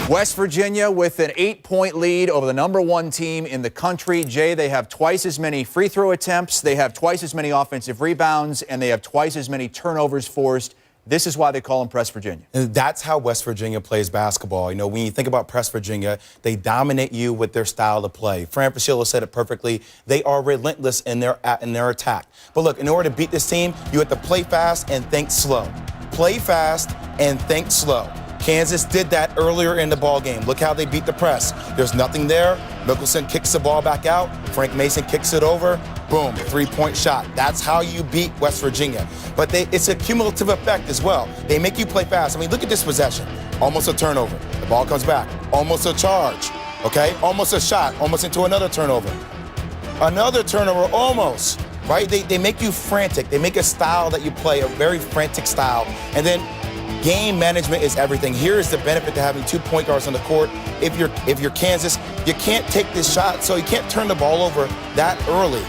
West Virginia with an 8-point lead over the #1 team in the country. Jay, they have twice as many free throw attempts. They have twice as many offensive rebounds, and they have twice as many turnovers forced. This is why they call them Press Virginia. And that's how West Virginia plays basketball. You know, when you think about Press Virginia, they dominate you with their style of play. Fran Fraschilla said it perfectly. They are relentless in their attack. But look, in order to beat this team, you have to play fast and think slow. Play fast and think slow. Kansas did that earlier in the ball game. Look how they beat the press. There's nothing there. Mickelson kicks the ball back out. Frank Mason kicks it over. Boom, three-point shot. That's how you beat West Virginia. But it's a cumulative effect as well. They make you play fast. I mean, look at this possession. Almost a turnover. The ball comes back. Almost a charge. Okay? Almost a shot. Almost into another turnover. Another turnover, almost. Right? They make you frantic. They make a style that you play, a very frantic style. And then game management is everything. Here is the benefit to having 2 point guards on the court. If you're Kansas, you can't take this shot, so you can't turn the ball over that early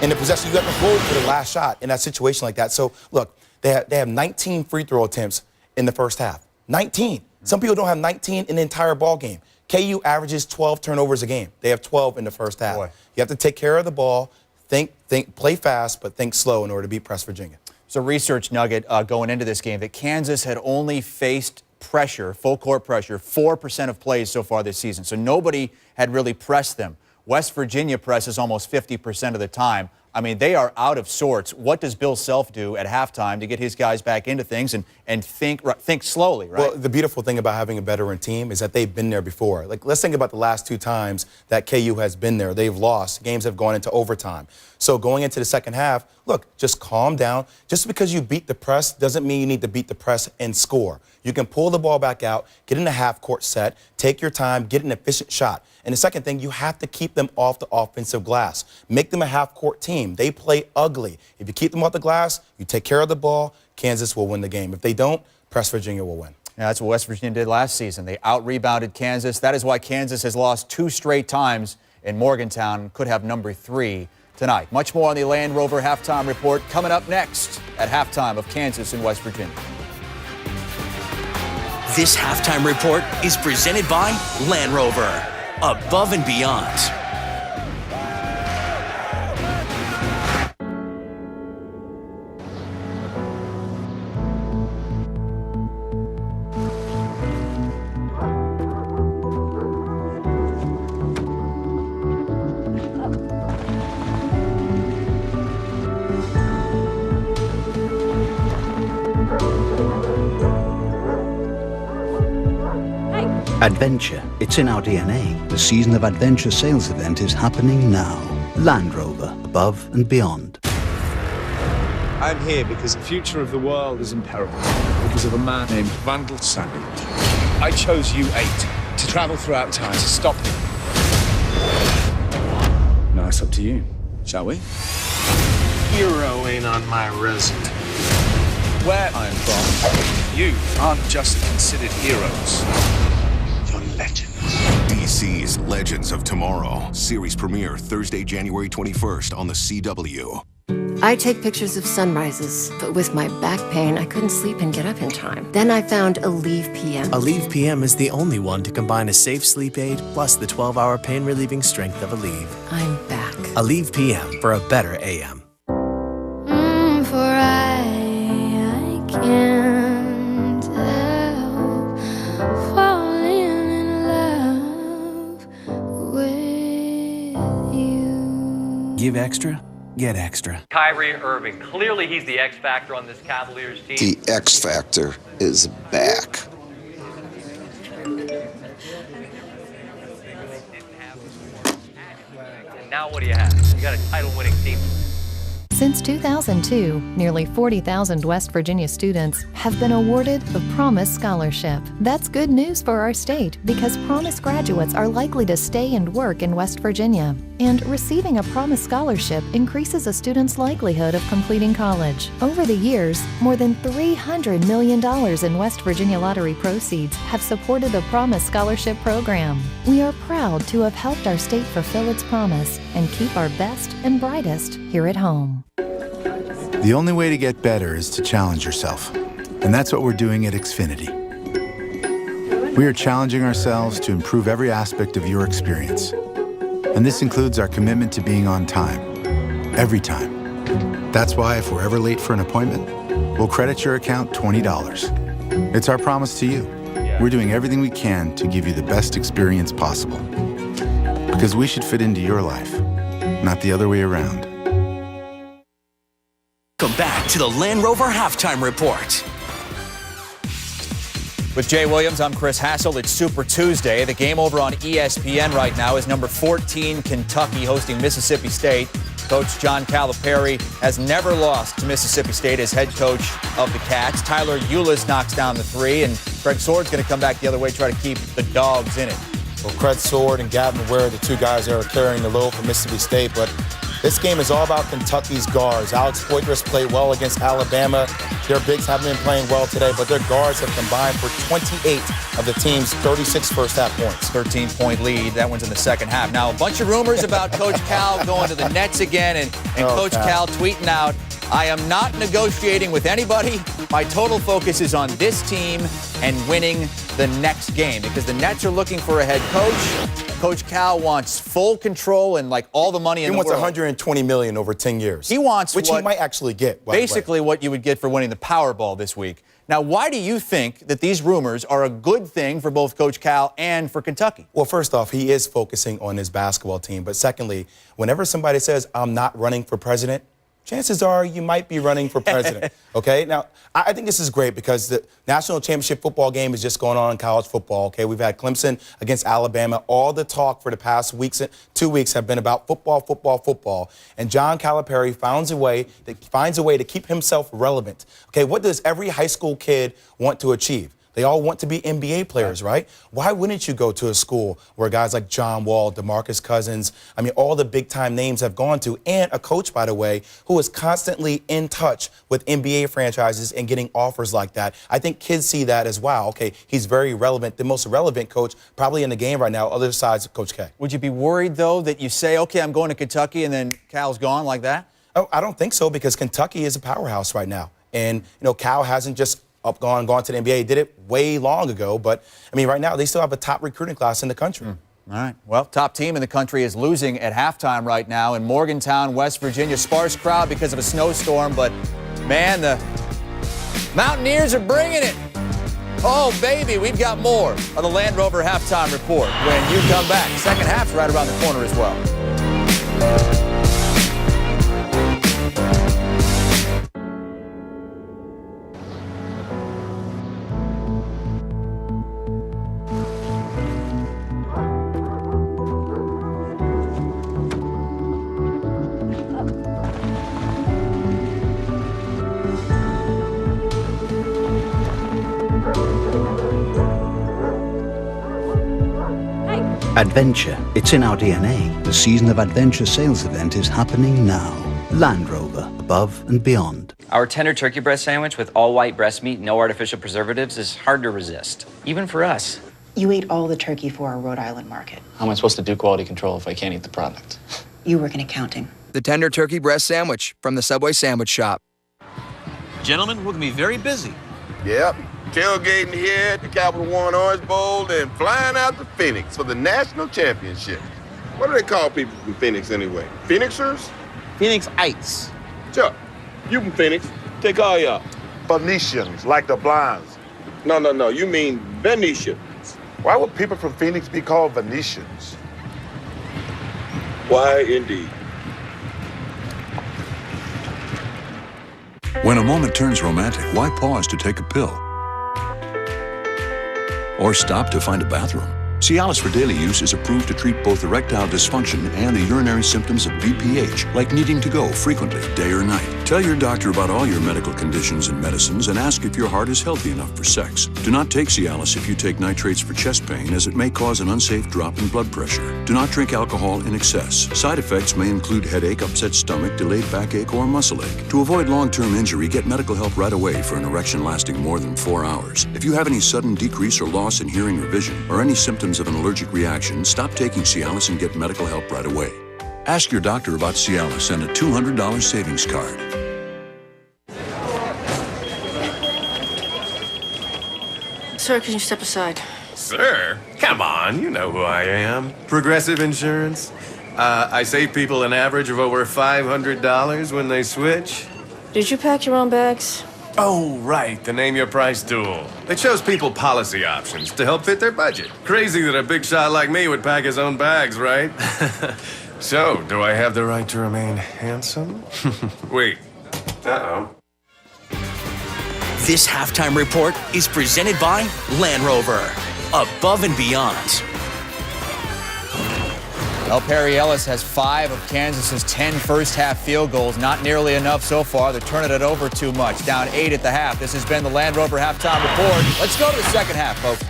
in the possession. You have to hold for the last shot in that situation like that. So look, they have 19 free throw attempts in the first half. 19. Some people don't have 19 in the entire ball game. KU averages 12 turnovers a game. They have 12 in the first half. Boy. You have to take care of the ball, think, play fast, but think slow in order to beat Press Virginia. So research nugget going into this game that Kansas had only faced pressure, full court pressure, 4% of plays so far this season. So nobody had really pressed them. West Virginia presses almost 50% of the time. I mean, they are out of sorts. What does Bill Self do at halftime to get his guys back into things and think slowly, right? Well, the beautiful thing about having a veteran team is that they've been there before. Like, let's think about the last 2 times that KU has been there. They've lost. Games have gone into overtime. So going into the second half, look, just calm down. Just because you beat the press doesn't mean you need to beat the press and score. You can pull the ball back out, get in a half-court set, take your time, get an efficient shot. And the second thing, you have to keep them off the offensive glass. Make them a half-court team. They play ugly. If you keep them off the glass, you take care of the ball, Kansas will win the game. If they don't, Press Virginia will win. Yeah, that's what West Virginia did last season. They out-rebounded Kansas. That is why Kansas has lost 2 straight times in Morgantown, could have number 3 tonight. Much more on the Land Rover halftime report coming up next at halftime of Kansas and West Virginia. This halftime report is presented by Land Rover. Above and beyond. Adventure, it's in our DNA. The Season of Adventure sales event is happening now. Land Rover, above and beyond. I'm here because the future of the world is in peril because of a man named Vandal Savage. I chose U8 to travel throughout time to stop him. Now it's up to you, shall we? Hero ain't on my resume. Where I'm from, you aren't just considered heroes. Legends. DC's Legends of Tomorrow. Series premiere Thursday, January 21st on the CW. I take pictures of sunrises, but with my back pain, I couldn't sleep and get up in time. Then I found Aleve PM. Aleve PM is the only one to combine a safe sleep aid plus the 12-hour pain-relieving strength of Aleve. I'm back. Aleve PM for a better AM. For I can't help falling in love with you. Give extra, get extra. Kyrie Irving, clearly he's the X factor on this Cavaliers team. The X factor is back. And now what do you have? You got a title-winning team. Since 2002, nearly 40,000 West Virginia students have been awarded the Promise Scholarship. That's good news for our state because Promise graduates are likely to stay and work in West Virginia. And receiving a Promise Scholarship increases a student's likelihood of completing college. Over the years, more than $300 million in West Virginia lottery proceeds have supported the Promise Scholarship program. We are proud to have helped our state fulfill its promise and keep our best and brightest here at home. The only way to get better is to challenge yourself. And that's what we're doing at Xfinity. We are challenging ourselves to improve every aspect of your experience. And this includes our commitment to being on time, every time. That's why if we're ever late for an appointment, we'll credit your account $20. It's our promise to you. We're doing everything we can to give you the best experience possible. Because we should fit into your life, not the other way around. Welcome back to the Land Rover Halftime Report. With Jay Williams, I'm Chris Hassel. It's Super Tuesday. The game over on ESPN right now is number 14 Kentucky hosting Mississippi State. Coach John Calipari has never lost to Mississippi State as head coach of the Cats. Tyler Eulis knocks down the three, and Craig Sword's going to come back the other way, try to keep the Dogs in it. Well, Craig Sword and Gavin Ware are the two guys that are carrying the load for Mississippi State, but this game is all about Kentucky's guards. Alex Poitras played well against Alabama. Their bigs haven't been playing well today, but their guards have combined for 28 of the team's 36 first-half points. 13-point lead. That one's in the second half. Now, a bunch of rumors about Coach Cal going to the Nets again, and Coach Cal tweeting out, I am not negotiating with anybody. My total focus is on this team and winning the next game because the Nets are looking for a head coach. Coach Cal wants full control and like all the money in the world. He wants $120 million over 10 years. He wants which he might actually get. Basically what you would get for winning the Powerball this week. Now, why do you think that these rumors are a good thing for both Coach Cal and for Kentucky? Well, first off, he is focusing on his basketball team. But secondly, whenever somebody says, I'm not running for president, chances are you might be running for president, okay? Now, I think this is great because the national championship football game is just going on in college football, okay? We've had Clemson against Alabama. All the talk for the past 2 weeks have been about football, football, football. And John Calipari finds a way to keep himself relevant. Okay, what does every high school kid want to achieve? They all want to be NBA players, right? Why wouldn't you go to a school where guys like John Wall, DeMarcus Cousins, I mean, all the big-time names have gone to, and a coach, by the way, who is constantly in touch with NBA franchises and getting offers like that. I think kids see that as, wow, okay, he's very relevant, the most relevant coach probably in the game right now, other sides of Coach K. Would you be worried, though, that you say, okay, I'm going to Kentucky, and then Cal's gone like that? Oh, I don't think so because Kentucky is a powerhouse right now. And, Cal hasn't just gone to the NBA. He did it way long ago, but, I mean, right now they still have a top recruiting class in the country. All right. Well, top team in the country is losing at halftime right now in Morgantown, West Virginia. Sparse crowd because of a snowstorm, but, man, the Mountaineers are bringing it. Oh, baby, we've got more of the Land Rover Halftime Report when you come back. Second half's right around the corner as well. Adventure, it's in our DNA. The Season of Adventure sales event is happening now. Land Rover, above and beyond. Our tender turkey breast sandwich with all white breast meat, no artificial preservatives is hard to resist, even for us. You ate all the turkey for our Rhode Island market. How am I supposed to do quality control if I can't eat the product? You work in accounting. The tender turkey breast sandwich from the Subway Sandwich Shop. Gentlemen, we're going to be very busy. Yep. Tailgating here at the Capital One Orange Bowl and flying out to Phoenix for the national championship. What do they call people from Phoenix anyway? Phoenixers? Phoenixites. Chuck, you from Phoenix. Take all y'all. Phoenicians, like the Blinds. No. You mean Venetians. Why would people from Phoenix be called Venetians? Why, indeed. When a moment turns romantic, why pause to take a pill? Or stop to find a bathroom? Cialis for daily use is approved to treat both erectile dysfunction and the urinary symptoms of BPH, like needing to go frequently, day or night. Tell your doctor about all your medical conditions and medicines and ask if your heart is healthy enough for sex. Do not take Cialis if you take nitrates for chest pain, as it may cause an unsafe drop in blood pressure. Do not drink alcohol in excess. Side effects may include headache, upset stomach, delayed backache, or muscle ache. To avoid long-term injury, get medical help right away for an erection lasting more than 4 hours. If you have any sudden decrease or loss in hearing or vision, or any symptoms of an allergic reaction, stop taking Cialis and get medical help right away. Ask your doctor about Cialis and a $200 savings card. Sir, can you step aside? Sir? Come on, you know who I am. Progressive Insurance. I save people an average of over $500 when they switch. Did you pack your own bags? Oh, right, the Name Your Price duel. They chose people policy options to help fit their budget. Crazy that a big shot like me would pack his own bags, right? So, do I have the right to remain handsome? Wait. Uh-oh. This halftime report is presented by Land Rover. Above and beyond. Well, Perry Ellis has 5 of Kansas's 10 first-half field goals. Not nearly enough so far. They're turning it over too much. Down 8 at the half. This has been the Land Rover halftime report. Let's go to the second half, folks.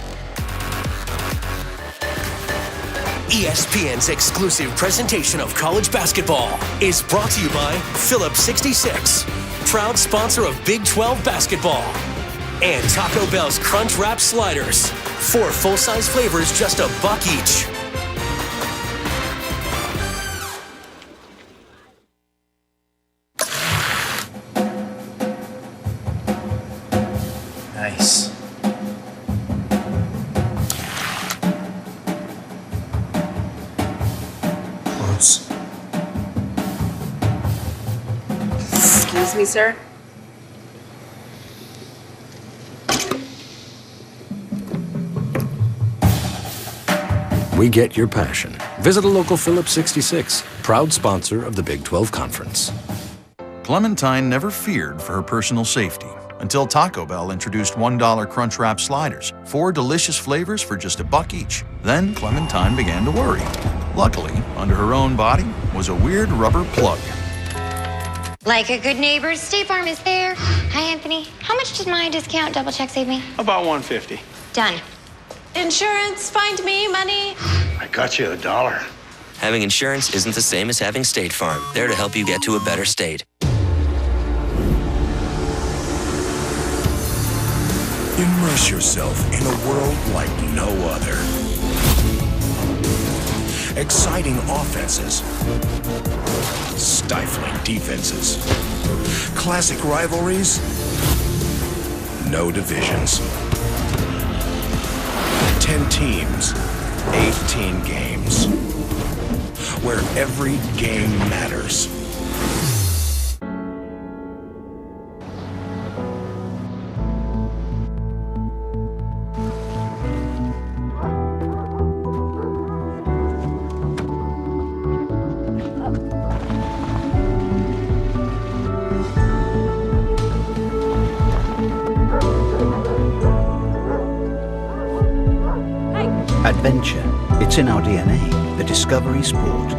ESPN's exclusive presentation of college basketball is brought to you by Phillips 66, proud sponsor of Big 12 basketball, and Taco Bell's Crunch Wrap Sliders. 4 full-size flavors, just $1 each. Nice. Close. Excuse me, sir. We get your passion. Visit a local Phillips 66, proud sponsor of the Big 12 Conference. Clementine never feared for her personal safety until Taco Bell introduced $1 Crunch Wrap Sliders, 4 delicious flavors for just $1 each. Then Clementine began to worry. Luckily, under her own body was a weird rubber plug. Like a good neighbor, State Farm is there. Hi, Anthony. How much does my discount double check save me? About $150. Done. Insurance, find me money. I got you $1. Having insurance isn't the same as having State Farm. There to help you get to a better state. Immerse yourself in a world like no other. Exciting offenses. Stifling defenses. Classic rivalries. No divisions. 10 teams, 18 games. Where every game matters. Adventure, it's in our DNA, the discovery sport.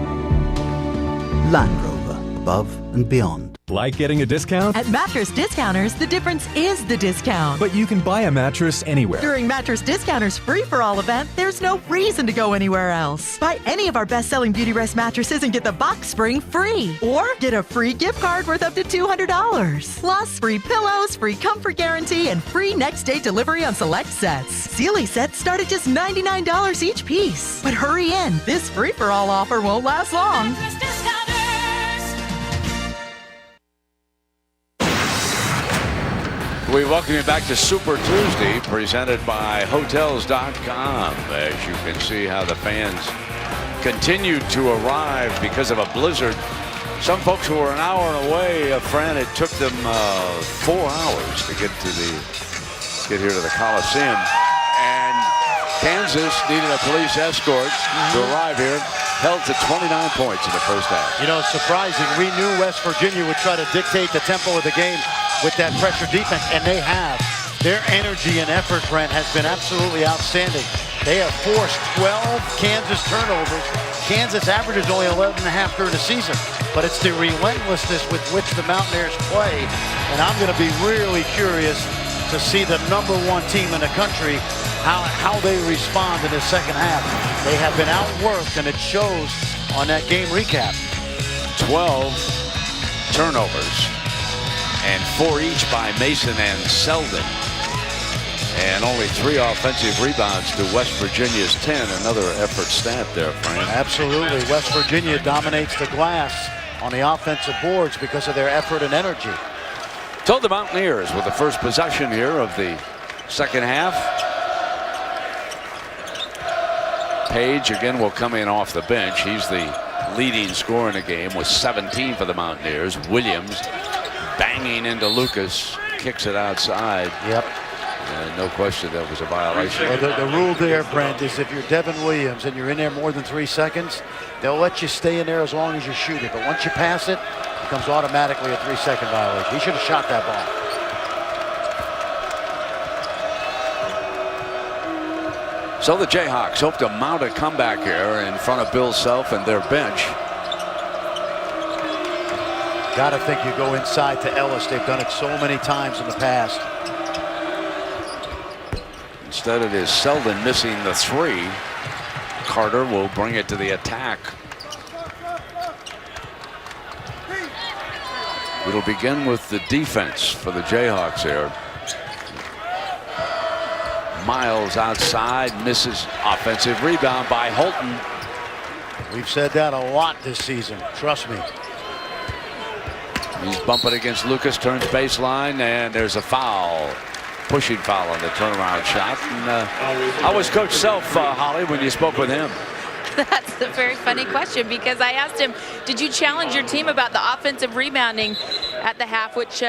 Land Rover, above and beyond. Like getting a discount? At Mattress Discounters, the difference is the discount. But you can buy a mattress anywhere. During Mattress Discounters' free-for-all event, there's no reason to go anywhere else. Buy any of our best-selling Beauty Rest mattresses and get the box spring free. Or get a free gift card worth up to $200. Plus, free pillows, free comfort guarantee, and free next-day delivery on select sets. Sealy sets start at just $99 each piece. But hurry in. This free-for-all offer won't last long. We welcome you back to Super Tuesday, presented by Hotels.com. As you can see how the fans continue to arrive because of a blizzard. Some folks who were an hour away, Fran, it took them 4 hours to get here to the Coliseum. And Kansas needed a police escort to arrive here. Held to 29 points in the first half. You know, it's surprising. We knew West Virginia would try to dictate the tempo of the game with that pressure defense, and they have. Their energy and effort, Brent, has been absolutely outstanding. They have forced 12 Kansas turnovers. Kansas averages only 11.5 during the season, but it's the relentlessness with which the Mountaineers play, and I'm going to be really curious to see the #1 team in the country, how they respond in the second half. They have been outworked, and it shows on that game recap. 12 turnovers, and 4 each by Mason and Selden. And only 3 offensive rebounds to West Virginia's 10. Another effort stat there, Frank. Absolutely. West Virginia dominates the glass on the offensive boards because of their effort and energy. So the Mountaineers with the first possession here of the second half. Page again will come in off the bench. He's the leading scorer in the game with 17 for the Mountaineers. Williams banging into Lucas. kicks it outside. Yep. And no question that was a violation. Well, the rule there, Brent, is if you're Devin Williams and you're in there more than 3 seconds, they'll let you stay in there as long as you shoot it. But once you pass it, it becomes automatically a 3-second violation. He should have shot that ball. So the Jayhawks hope to mount a comeback here in front of Bill Self and their bench. Gotta think you go inside to Ellis. They've done it so many times in the past. Instead, it is Selden missing the 3. Carter will bring it to the attack. It'll begin with the defense for the Jayhawks here. Miles outside, misses. Offensive rebound by Holton. We've said that a lot this season. Trust me. He's bumping against Lucas, turns baseline, and there's a foul. Pushing foul on the turnaround shot. And, how was Coach Self, Holly, when you spoke with him? That's a very funny question, because I asked him, did you challenge your team about the offensive rebounding at the half, which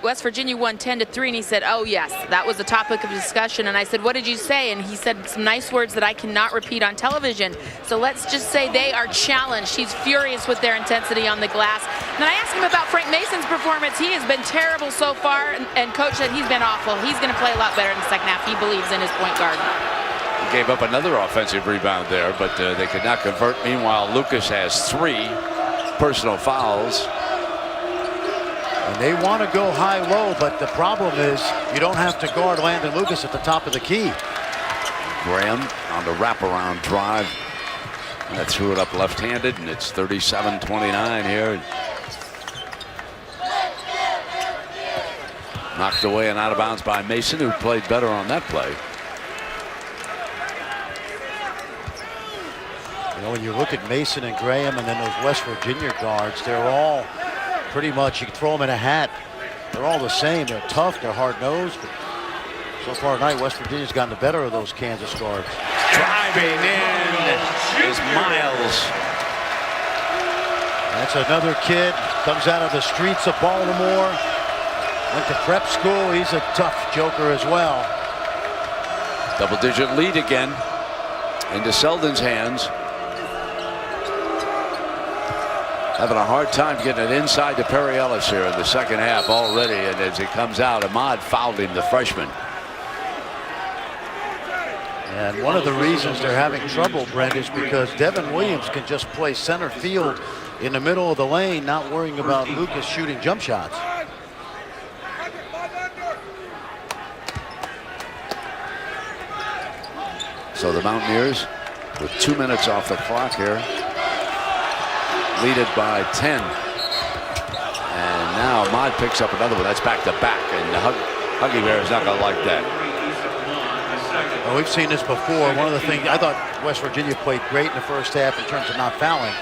West Virginia won 10-3, and he said, oh yes, that was a topic of discussion. And I said, what did you say? And he said some nice words that I cannot repeat on television. So let's just say they are challenged. He's furious with their intensity on the glass. And then I asked him about Frank Mason's performance. He has been terrible so far, and Coach said he's been awful. He's going to play a lot better in the second half. He believes in his point guard. He gave up another offensive rebound there, but they could not convert. Meanwhile, Lucas has 3 personal fouls. And they want to go high-low, but the problem is you don't have to guard Landon Lucas at the top of the key. Graham on the wraparound drive. And that threw it up left-handed, and it's 37-29 here. Knocked away and out of bounds by Mason, who played better on that play. You know, when you look at Mason and Graham and then those West Virginia guards, they're all pretty much, you can throw them in a hat. They're all the same. They're tough, they're hard-nosed. But so far tonight, West Virginia's gotten the better of those Kansas guards. Driving in is Miles. That's another kid, comes out of the streets of Baltimore. Went to prep school. He's a tough joker as well. Double-digit lead again into Selden's hands. Having a hard time getting it inside to Perry Ellis here in the second half already. And as he comes out, Ahmad fouled him, the freshman. And one of the reasons they're having trouble, Brent, is because Devin Williams can just play center field in the middle of the lane, not worrying about Lucas shooting jump shots. So the Mountaineers, with 2 minutes off the clock here, lead it by 10. And now Ahmad picks up another one. That's back to back, and Huggy Bear is not going to like that. Well, we've seen this before. One of the things, I thought West Virginia played great in the first half in terms of not fouling.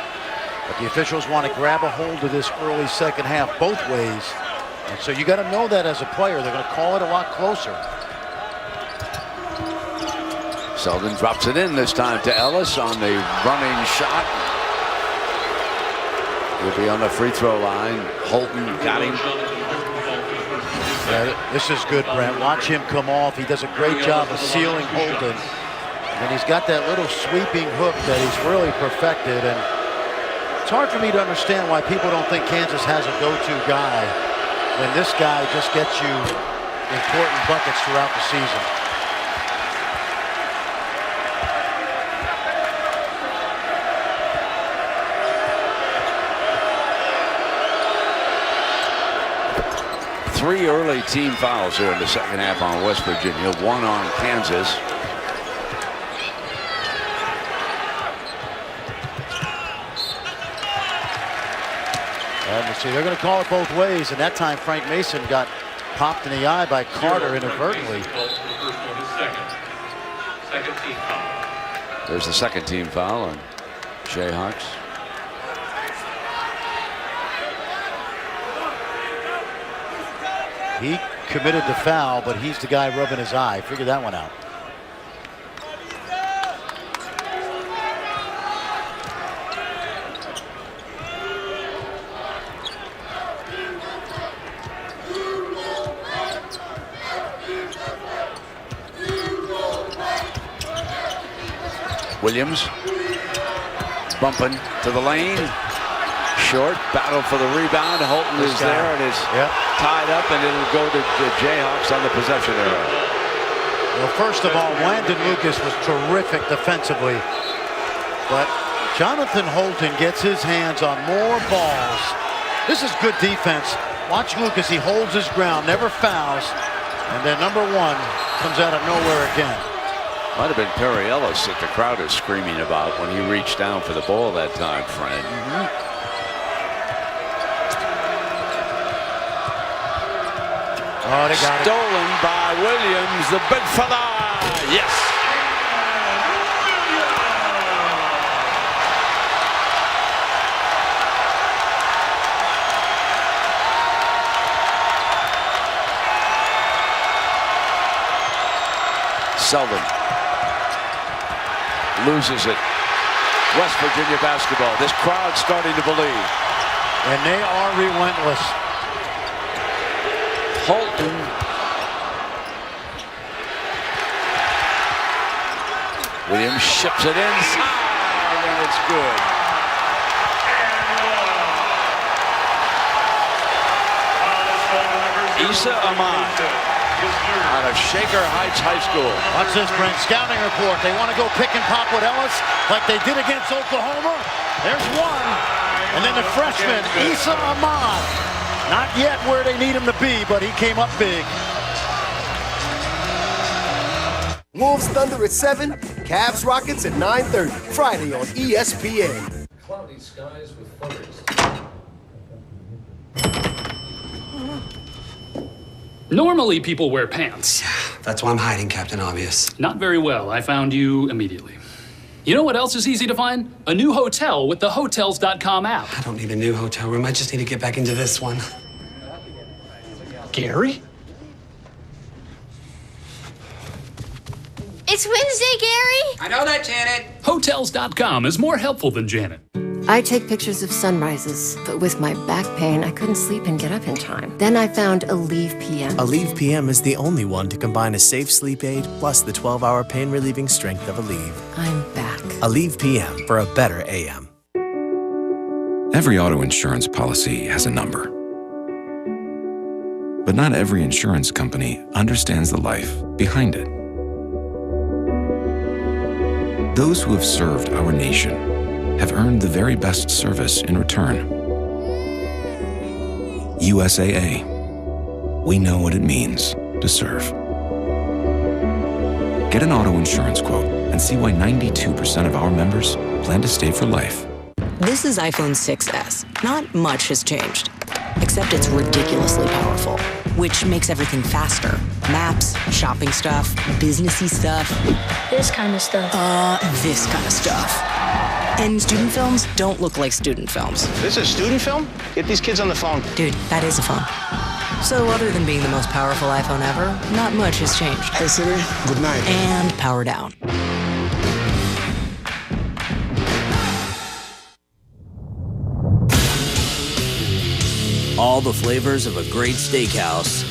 But the officials want to grab a hold of this early second half both ways. And so you got to know that as a player. They're going to call it a lot closer. Selden drops it in this time to Ellis on the running shot. He'll be on the free throw line. Holton got him. Yeah, this is good, Brent. Watch him come off. He does a great job of sealing Holton. And he's got that little sweeping hook that he's really perfected. And it's hard for me to understand why people don't think Kansas has a go-to guy when this guy just gets you important buckets throughout the season. Three early team fouls here in the second half on West Virginia, 1 on Kansas. And you see, they're going to call it both ways, and that time Frank Mason got popped in the eye by Carter inadvertently. There's the second team foul on Jayhawks. He committed the foul, but he's the guy rubbing his eye. Figure that one out. Williams bumping to the lane. Short battle for the rebound. Holton is there and is tied up, and it'll go to the Jayhawks on the possession area. Well, first of all, Landon Lucas was terrific defensively, but Jonathan Holton gets his hands on more balls. This is good defense. Watch Lucas. He holds his ground, never fouls, and then number one comes out of nowhere again. Might have been Perry Ellis that the crowd is screaming about when he reached down for the ball that time, Fred. Oh, they got it. Stolen by Williams, the big fella. Yes. Selden loses it. West Virginia basketball. This crowd starting to believe. And they are relentless. Holton. Williams ships it inside, and it's good. Issa Ahmad out of Shaker Heights High School. Watch this, Brent. Scouting report. They want to go pick and pop with Ellis like they did against Oklahoma. There's one. And then the freshman, Issa Ahmad. Not yet where they need him to be, but he came up big. Wolves Thunder at 7, Cavs Rockets at 9:30. Friday on ESPN. Cloudy skies with thunders. Normally people wear pants. That's why I'm hiding, Captain Obvious. Not very well. I found you immediately. You know what else is easy to find? A new hotel with the Hotels.com app. I don't need a new hotel room. I just need to get back into this one. Gary? It's Wednesday, Gary. I know that, Janet. Hotels.com is more helpful than Janet. I take pictures of sunrises, but with my back pain, I couldn't sleep and get up in time. Then I found Aleve PM. Aleve PM is the only one to combine a safe sleep aid plus the 12-hour pain-relieving strength of Aleve. I'm back. Aleve PM for a better AM. Every auto insurance policy has a number. But not every insurance company understands the life behind it. Those who have served our nation have earned the very best service in return. USAA. We know what it means to serve. Get an auto insurance quote and see why 92% of our members plan to stay for life. This is iPhone 6S. Not much has changed, except it's ridiculously powerful, which makes everything faster. Maps, shopping stuff, businessy stuff. This kind of stuff. This kind of stuff. And student films don't look like student films. This is student film? Get these kids on the phone. Dude, that is a phone. So other than being the most powerful iPhone ever, not much has changed. Hey Siri, good night. And power down. All the flavors of a great steakhouse,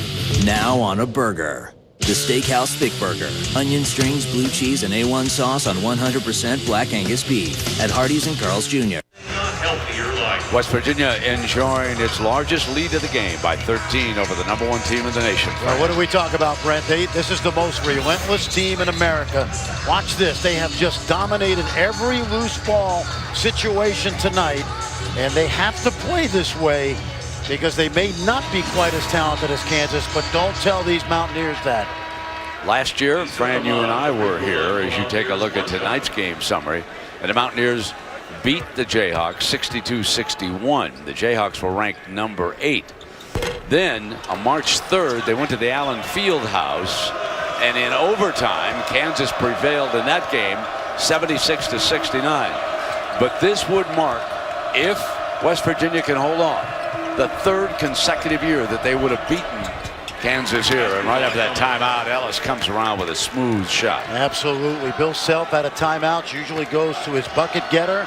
now on a burger. The Steakhouse Thick Burger. Onion strings, blue cheese, and A1 sauce on 100% Black Angus beef at Hardee's and Carl's Jr. West Virginia enjoying its largest lead of the game by 13 over the #1 team in the nation. Well, what do we talk about, Brent? This is the most relentless team in America. Watch this. They have just dominated every loose ball situation tonight, and they have to play this way because they may not be quite as talented as Kansas, but don't tell these Mountaineers that. Last year, Fran, you and I were here as you take a look at tonight's game summary, and the Mountaineers beat the Jayhawks 62-61. The Jayhawks were ranked number 8. Then, on March 3rd, they went to the Allen Fieldhouse, and in overtime, Kansas prevailed in that game 76-69. But this would mark, if West Virginia can hold on, the 3rd consecutive year that they would have beaten Kansas here. And right after that timeout, Ellis comes around with a smooth shot. Absolutely. Bill Self out of timeouts usually goes to his bucket getter.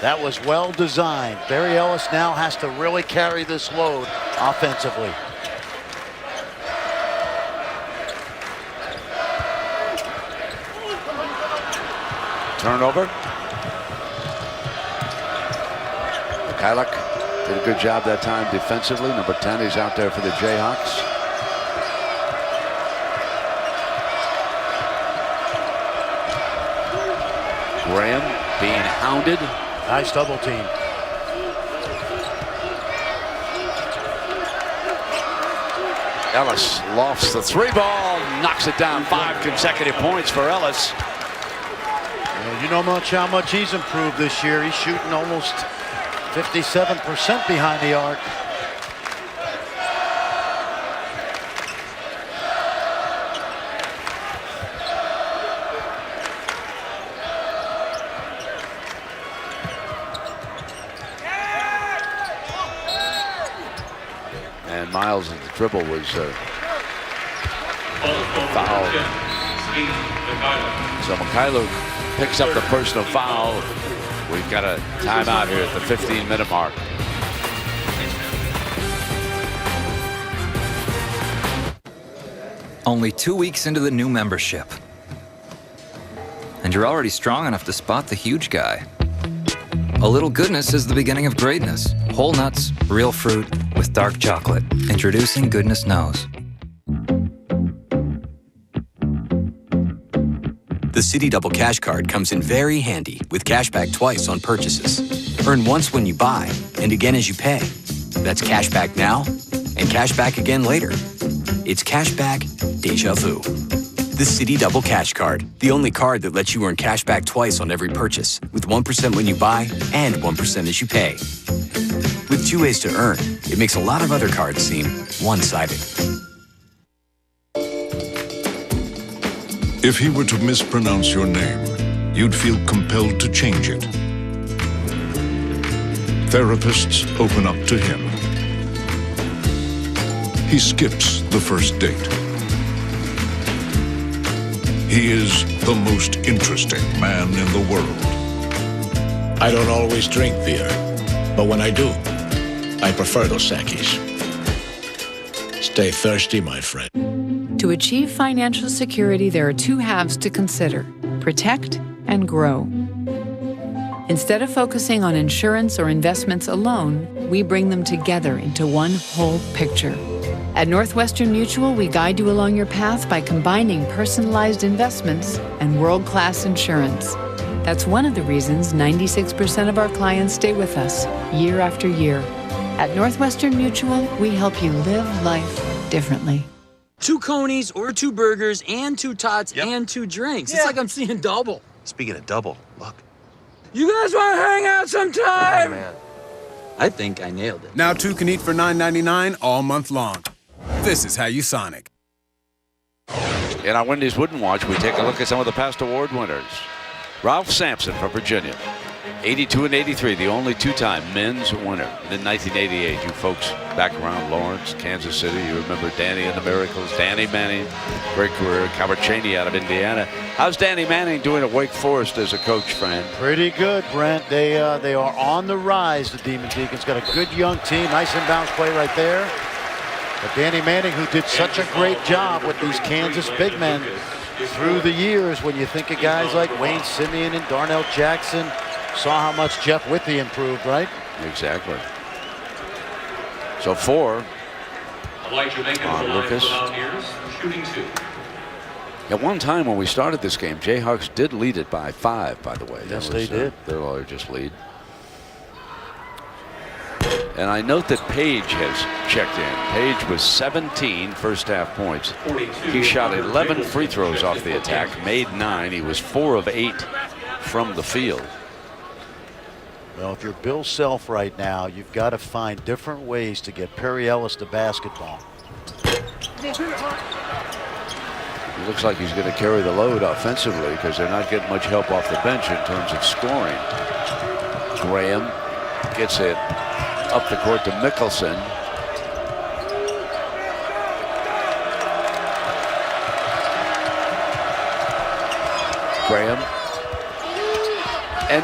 That was well designed. Barry Ellis now has to really carry this load offensively. turnover. Mikhailuk did a good job that time defensively. Number 10, he's out there for the Jayhawks. Graham being hounded. Nice double team. Ellis lofts the 3-ball, knocks it down. 5 consecutive points for Ellis. Yeah, you know how much he's improved this year. He's shooting almost 57% behind the arc. And Miles' dribble was foul. So Mikhailuk picks up the personal foul. We've got a timeout here at the 15-minute mark. Only 2 weeks into the new membership. And you're already strong enough to spot the huge guy. A little goodness is the beginning of greatness. Whole nuts, real fruit, with dark chocolate. Introducing Goodness Knows. The Citi Double Cash Card comes in very handy with cash back twice on purchases. Earn once when you buy and again as you pay. That's cash back now and cash back again later. It's cash back déjà vu. The Citi Double Cash Card, the only card that lets you earn cash back twice on every purchase, with 1% when you buy and 1% as you pay. With 2 ways to earn, it makes a lot of other cards seem one-sided. If he were to mispronounce your name, you'd feel compelled to change it. Therapists open up to him. He skips the first date. He is the most interesting man in the world. I don't always drink beer, but when I do, I prefer Dos Equis. Stay thirsty, my friend. To achieve financial security, there are 2 halves to consider: protect and grow. Instead of focusing on insurance or investments alone, we bring them together into one whole picture. At Northwestern Mutual, we guide you along your path by combining personalized investments and world-class insurance. That's one of the reasons 96% of our clients stay with us year after year. At Northwestern Mutual, we help you live life differently. 2 conies or 2 burgers and 2 tots and 2 drinks. It's like I'm seeing double. Speaking of double, look. You guys want to hang out sometime? Oh, man. I think I nailed it. Now 2 can eat for $9.99 all month long. This is how you Sonic. In our Wendy's Wooden Watch, we take a look at some of the past award winners. Ralph Sampson from Virginia, 82 and 83, the only 2-time men's winner. In 1988, you folks back around Lawrence, Kansas City, you remember Danny and the Miracles, Danny Manning, great career. Calvert Cheney out of Indiana. How's Danny Manning doing at Wake Forest as a coach, Fran? Pretty good, Brent. They are on the rise, the Demon Deacons. Got a good young team. Nice inbounds play right there. But Danny Manning, who did such a great job with these Kansas big men through the years, when you think of guys like Wayne Simeon and Darnell Jackson, saw how much Jeff Withey improved, right? Exactly. So 4 on Lucas. Shooting 2. At one time when we started this game, Jayhawks did lead it by 5, by the way. Yes, they did. Their largest lead. And I note that Page has checked in. Page was 17 first half points. He shot 11 free throws off the attack, made 9. He was 4 of 8 from the field. Well, if you're Bill Self right now, you've got to find different ways to get Perry Ellis to basketball. It looks like he's going to carry the load offensively because they're not getting much help off the bench in terms of scoring. Graham gets it up the court to Mickelson. Graham and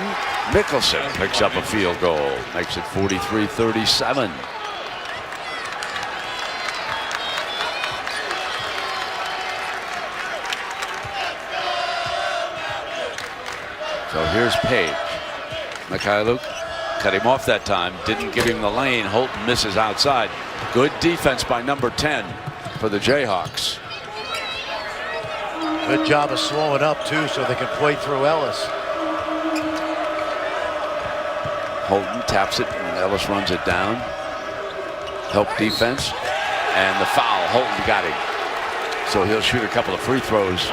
Mickelson picks up a field goal, makes it 43-37. So here's Page. Mikhailuk cut him off that time. Didn't give him the lane. Holton misses outside. Good defense by number 10 for the Jayhawks. Good job of slowing up, too, so they can play through Ellis. Holton taps it, and Ellis runs it down. Help defense. And the foul. Holton got him. So he'll shoot a couple of free throws.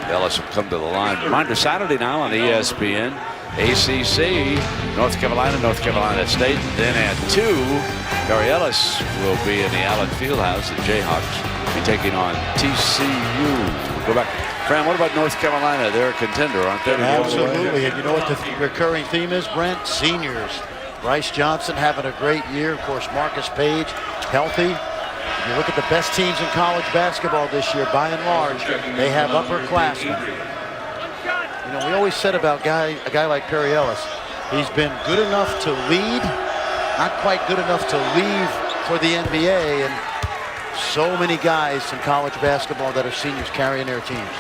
Ellis will come to the line. Reminder, Saturday now on ESPN. ACC, North Carolina State. Then at 2, Perry Ellis will be in the Allen Fieldhouse. The Jayhawks will be taking on TCU. Go back. Fran, what about North Carolina? They're a contender, aren't they? Absolutely. And you know what the recurring theme is, Brent? Seniors. Bryce Johnson having a great year. Of course, Marcus Page, healthy. If you look at the best teams in college basketball this year, by and large, they have upperclassmen. You know, we always said about a guy like Perry Ellis, he's been good enough to lead, not quite good enough to leave for the NBA, and so many guys in college basketball that are seniors carrying their teams.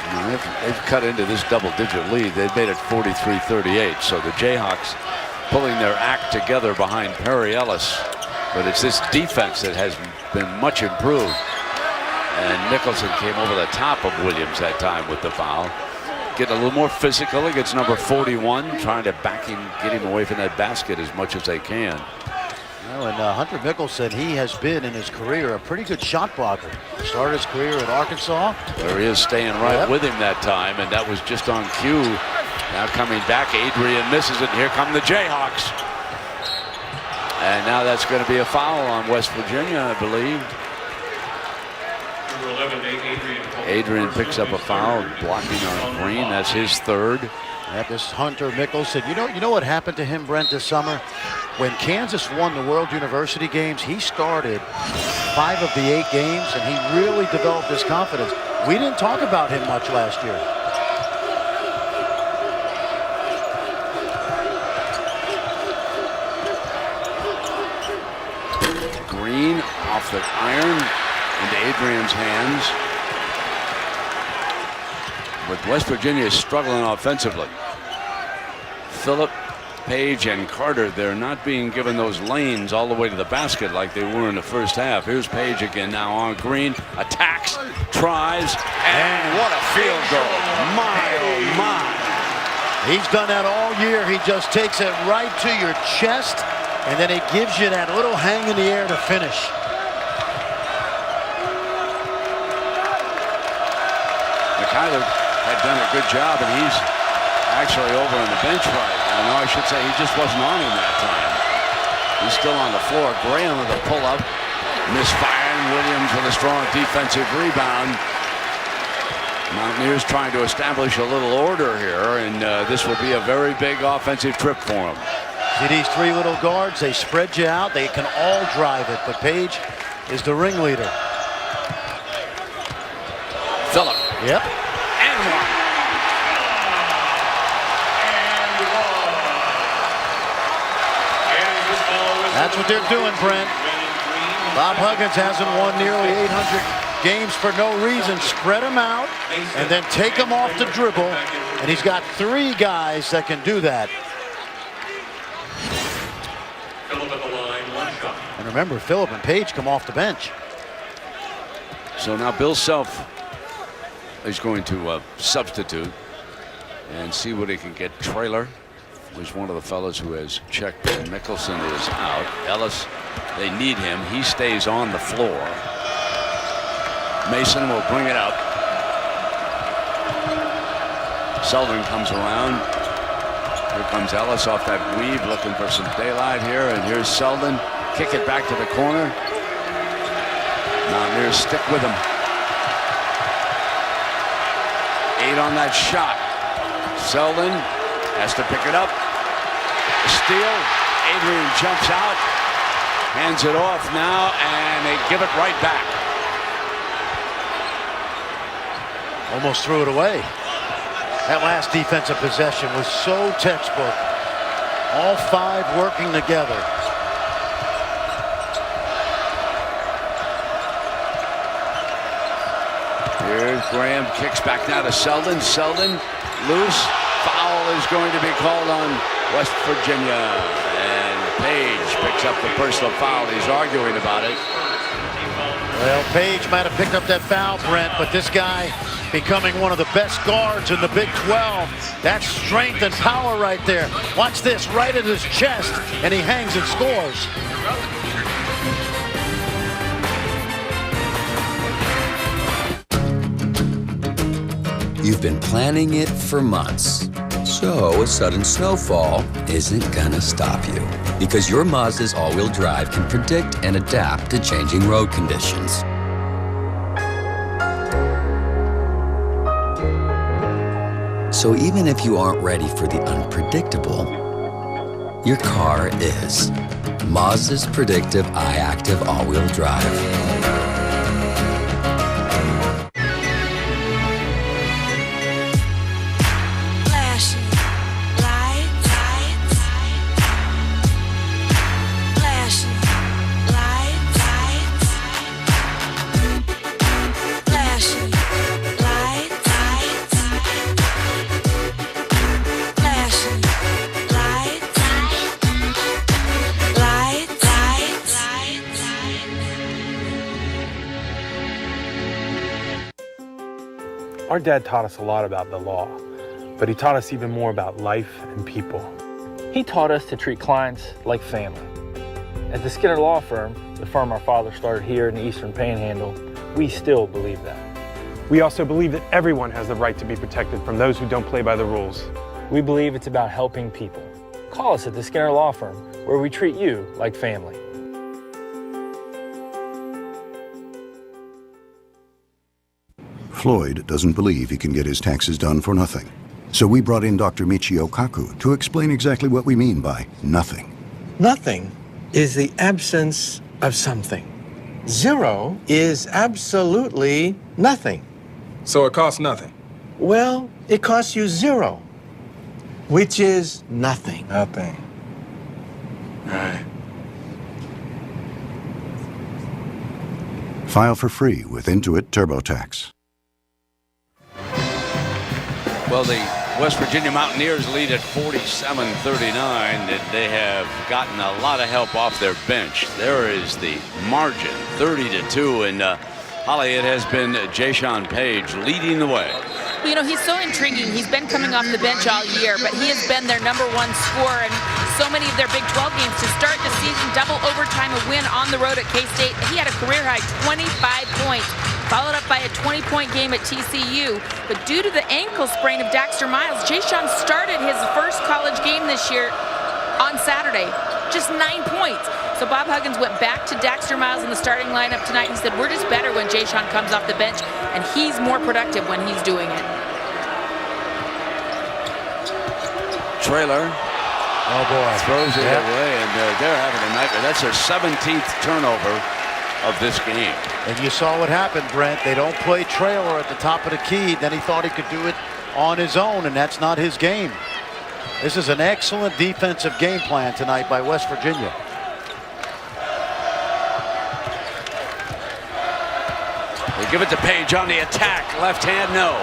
They've cut into this double-digit lead. They've made it 43-38, so the Jayhawks pulling their act together behind Perry Ellis. But it's this defense that has been much improved. And Nicholson came over the top of Williams that time with the foul. Getting a little more physical against number 41, trying to back him, get him away from that basket as much as they can. Well, and Hunter Mickelson, he has been in his career a pretty good shot blocker. Started his career at Arkansas. There he is, staying right with him that time, and that was just on cue. Now coming back, Adrian misses it. Here come the Jayhawks. And now that's going to be a foul on West Virginia, I believe. Number 11, Adrian. Adrian picks up a foul, blocking on Green. That's his third. That is Hunter Mickelson. You know what happened to him, Brent, this summer? When Kansas won the World University Games, he started 5 of the 8 games, and he really developed his confidence. We didn't talk about him much last year. Green off the iron into Adrian's hands. But West Virginia is struggling offensively. Phillip, Page, and Carter, they're not being given those lanes all the way to the basket like they were in the first half. Here's Page again now on Green. Attacks, tries, and what a field goal. My, oh my. He's done that all year. He just takes it right to your chest, and then it gives you that little hang in the air to finish. Mikhailuk had done a good job, and he's actually over on the bench right now. No, I should say he just wasn't on him that time. He's still on the floor. Graham with a pull-up. Misfiring. Williams with a strong defensive rebound. Mountaineers trying to establish a little order here, and this will be a very big offensive trip for them. See these 3 little guards? They spread you out. They can all drive it, but Page is the ringleader. Phillip. Yep. And one. That's what they're doing, Brent. Bob Huggins hasn't won nearly 800 games for no reason. Spread them out and then take them off the dribble. And he's got 3 guys that can do that. And remember, Phillip and Page come off the bench. So now Bill Self is going to substitute and see what he can get. Traylor was one of the fellows who has checked in. Mickelson is out. Ellis, they need him. He stays on the floor. Mason will bring it up. Selden comes around. Here comes Ellis off that weave, looking for some daylight here. And here's Selden. Kick it back to the corner. Mountaineers stick with him. 8 on that shot. Selden has to pick it up. Steal. Adrian jumps out. Hands it off now, and they give it right back. Almost threw it away. That last defensive possession was so textbook. All 5 working together. Here's Graham, kicks back now to Selden. Selden loose. Foul is going to be called on West Virginia. And Page picks up the personal foul. He's arguing about it. Well, Page might have picked up that foul, Brent, but this guy becoming one of the best guards in the Big 12. That's strength and power right there. Watch this, right at his chest, and he hangs and scores. You've been planning it for months. So a sudden snowfall isn't gonna stop you. Because your Mazda's all-wheel drive can predict and adapt to changing road conditions. So even if you aren't ready for the unpredictable, your car is. Mazda's predictive iActive all-wheel drive. Our dad taught us a lot about the law, but he taught us even more about life and people. He taught us to treat clients like family. At the Skinner Law Firm, the firm our father started here in the Eastern Panhandle, we still believe that. We also believe that everyone has the right to be protected from those who don't play by the rules. We believe it's about helping people. Call us at the Skinner Law Firm, where we treat you like family. Floyd doesn't believe he can get his taxes done for nothing. So we brought in Dr. Michio Kaku to explain exactly what we mean by nothing. Nothing is the absence of something. Zero is absolutely nothing. So it costs nothing? Well, it costs you zero, which is nothing. Nothing. All right. File for free with Intuit TurboTax. Well, the West Virginia Mountaineers lead at 47-39, and they have gotten a lot of help off their bench. There is the margin, 30-2, and Holly, it has been Jayshawn Page leading the way. Well, you know, he's so intriguing. He's been coming off the bench all year, but he has been their #1 scorer in so many of their Big 12 games. To start the season, double overtime, a win on the road at K-State. He had a career-high 25 points, followed up by a 20-point game at TCU. But due to the ankle sprain of Daxter Miles, Jayshawn started his first college game this year on Saturday. Just 9 points. So Bob Huggins went back to Daxter Miles in the starting lineup tonight. He said, we're just better when Jayshawn comes off the bench, and he's more productive when he's doing it. Trailer. Oh, boy. Throws it away, and they're having a nightmare. That's their 17th turnover of this game. And you saw what happened, Brent. They don't play Trailer at the top of the key. Then he thought he could do it on his own, and that's not his game. This is an excellent defensive game plan tonight by West Virginia. They give it to Page on the attack. Left hand, no.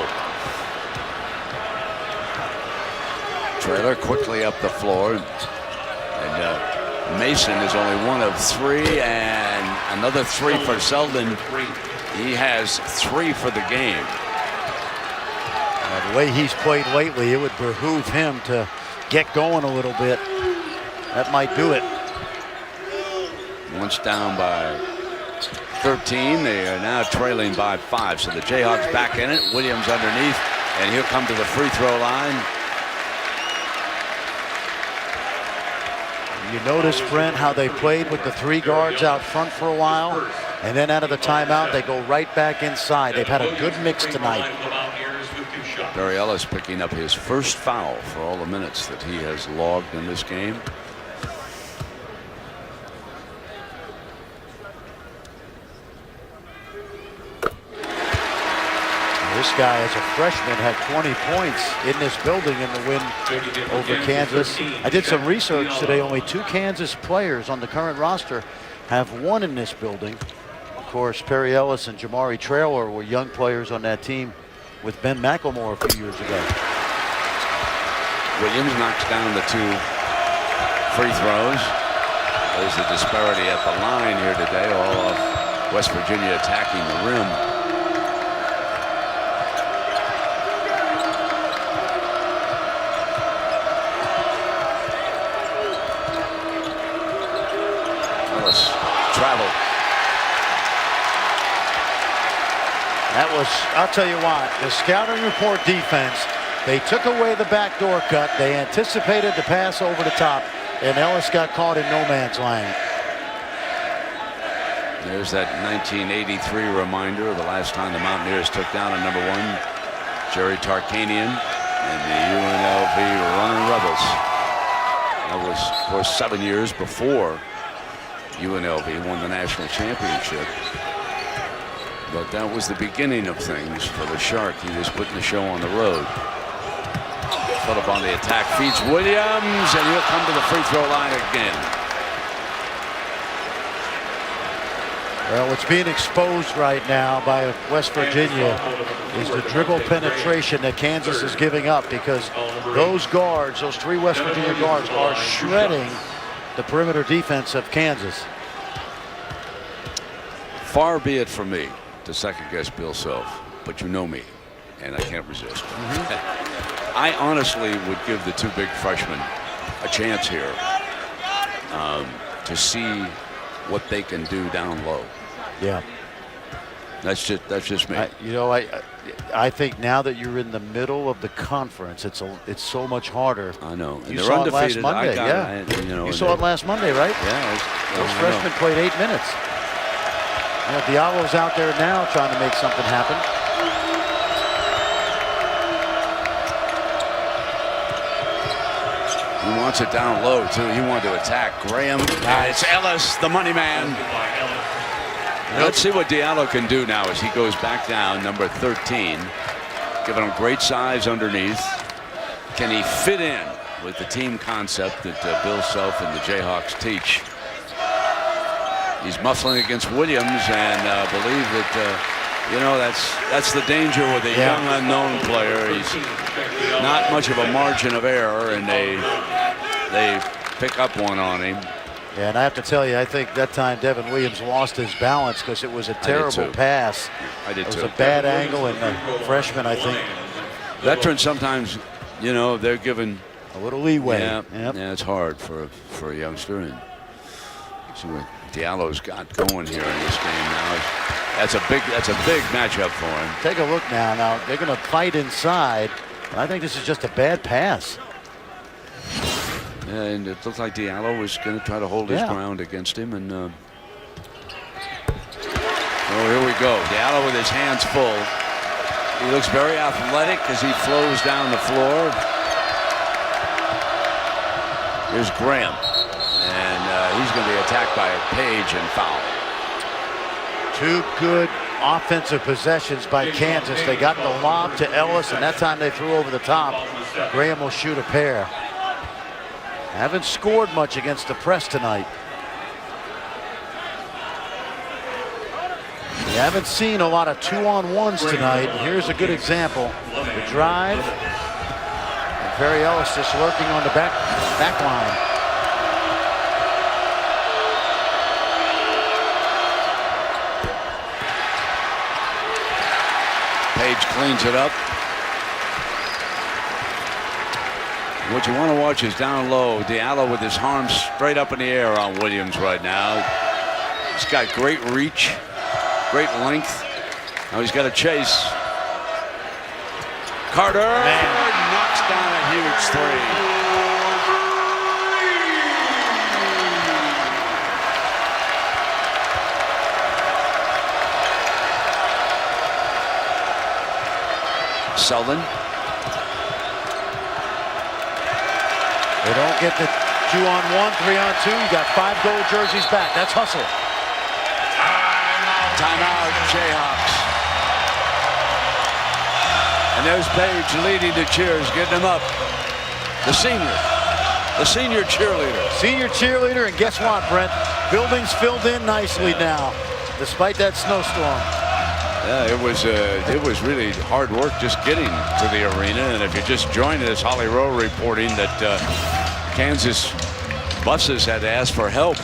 Trailer quickly up the floor. And Mason is only 1 of 3, and another 3 for Selden. He has 3 for the game. The way he's played lately, it would behoove him to get going a little bit. That might do it. Once down by 13, they are now trailing by 5. So the Jayhawks back in it. Williams underneath, and he'll come to the free throw line. You notice, Brent, how they played with the 3 guards out front for a while, and then out of the timeout, they go right back inside. They've had a good mix tonight. Barry Ellis picking up his first foul for all the minutes that he has logged in this game. This guy, as a freshman, had 20 points in this building in the win over Kansas. I did some research today. Only 2 Kansas players on the current roster have won in this building. Of course, Perry Ellis and Jamari Traylor were young players on that team with Ben McLemore a few years ago. Williams knocks down the 2 free throws. There's the disparity at the line here today. All of West Virginia attacking the rim. Ellis traveled. That was, I'll tell you what, the scouting report defense, they took away the backdoor cut. They anticipated the pass over the top, and Ellis got caught in no man's land. There's that 1983 reminder of the last time the Mountaineers took down a #1, Jerry Tarkanian, and the UNLV Running Rebels. That was, of course, 7 years before UNLV won the national championship. But that was the beginning of things for the Shark. He was putting the show on the road. Phillip on the attack, feeds Williams, and he'll come to the free throw line again. Well, what's being exposed right now by West Virginia is the dribble penetration that Kansas is giving up, because those guards, those 3 West Virginia guards, are shredding the perimeter defense of Kansas. Far be it from me to second guess Bill Self, but you know me, and I can't resist. I honestly would give the 2 big freshmen a chance here to see what they can do down low. Yeah, that's just me. I think now that you're in the middle of the conference, it's so much harder. I know. You they're saw undefeated. it last Monday, You saw it last Monday, right? Yeah. Those freshmen played 8 minutes. Diallo's out there now trying to make something happen. He wants it down low, too. He wanted to attack Graham. It's Ellis, the money man. Let's see what Diallo can do now as he goes back down, number 13. Giving him great size underneath. Can he fit in with the team concept that Bill Self and the Jayhawks teach? He's muffling against Williams, and believe that, that's the danger with a young unknown player. He's not much of a margin of error, and they pick up one on him. Yeah, and I have to tell you, I think that time Devin Williams lost his balance because it was a terrible pass. I did too. It was a bad angle, and the freshman, I think. Veterans sometimes, they're given a little leeway. Yeah, it's hard for a youngster. And see what Diallo's got going here in this game now. That's a big matchup for him. Take a look now. Now they're going to fight inside. I think this is just a bad pass. And it looks like Diallo was going to try to hold his ground against him. And oh, here we go. Diallo with his hands full. He looks very athletic as he flows down the floor. Here's Graham. And he's going to be attacked by Page and foul. 2 good offensive possessions by Kansas. They got the lob to Ellis, and that time they threw over the top. Graham will shoot a pair. Haven't scored much against the press tonight. We haven't seen a lot of 2-on-1s tonight. Here's a good example. The drive. And Perry Ellis just lurking on the back line. Page cleans it up. What you want to watch is down low. Diallo with his arms straight up in the air on Williams right now. He's got great reach, great length. Now he's got a chase. Carter knocks down a huge 3. Selden. They don't get the 2-on-1, 3-on-2. You got 5 gold jerseys back. That's hustle. Timeout, Jayhawks. And there's Page leading the cheers, getting him up. The senior cheerleader. Senior cheerleader, and guess what, Brent? Building's filled in nicely now, despite that snowstorm. Yeah, it was really hard work just getting to the arena. And if you just joined us, Holly Rowe reporting that Kansas buses had to ask for help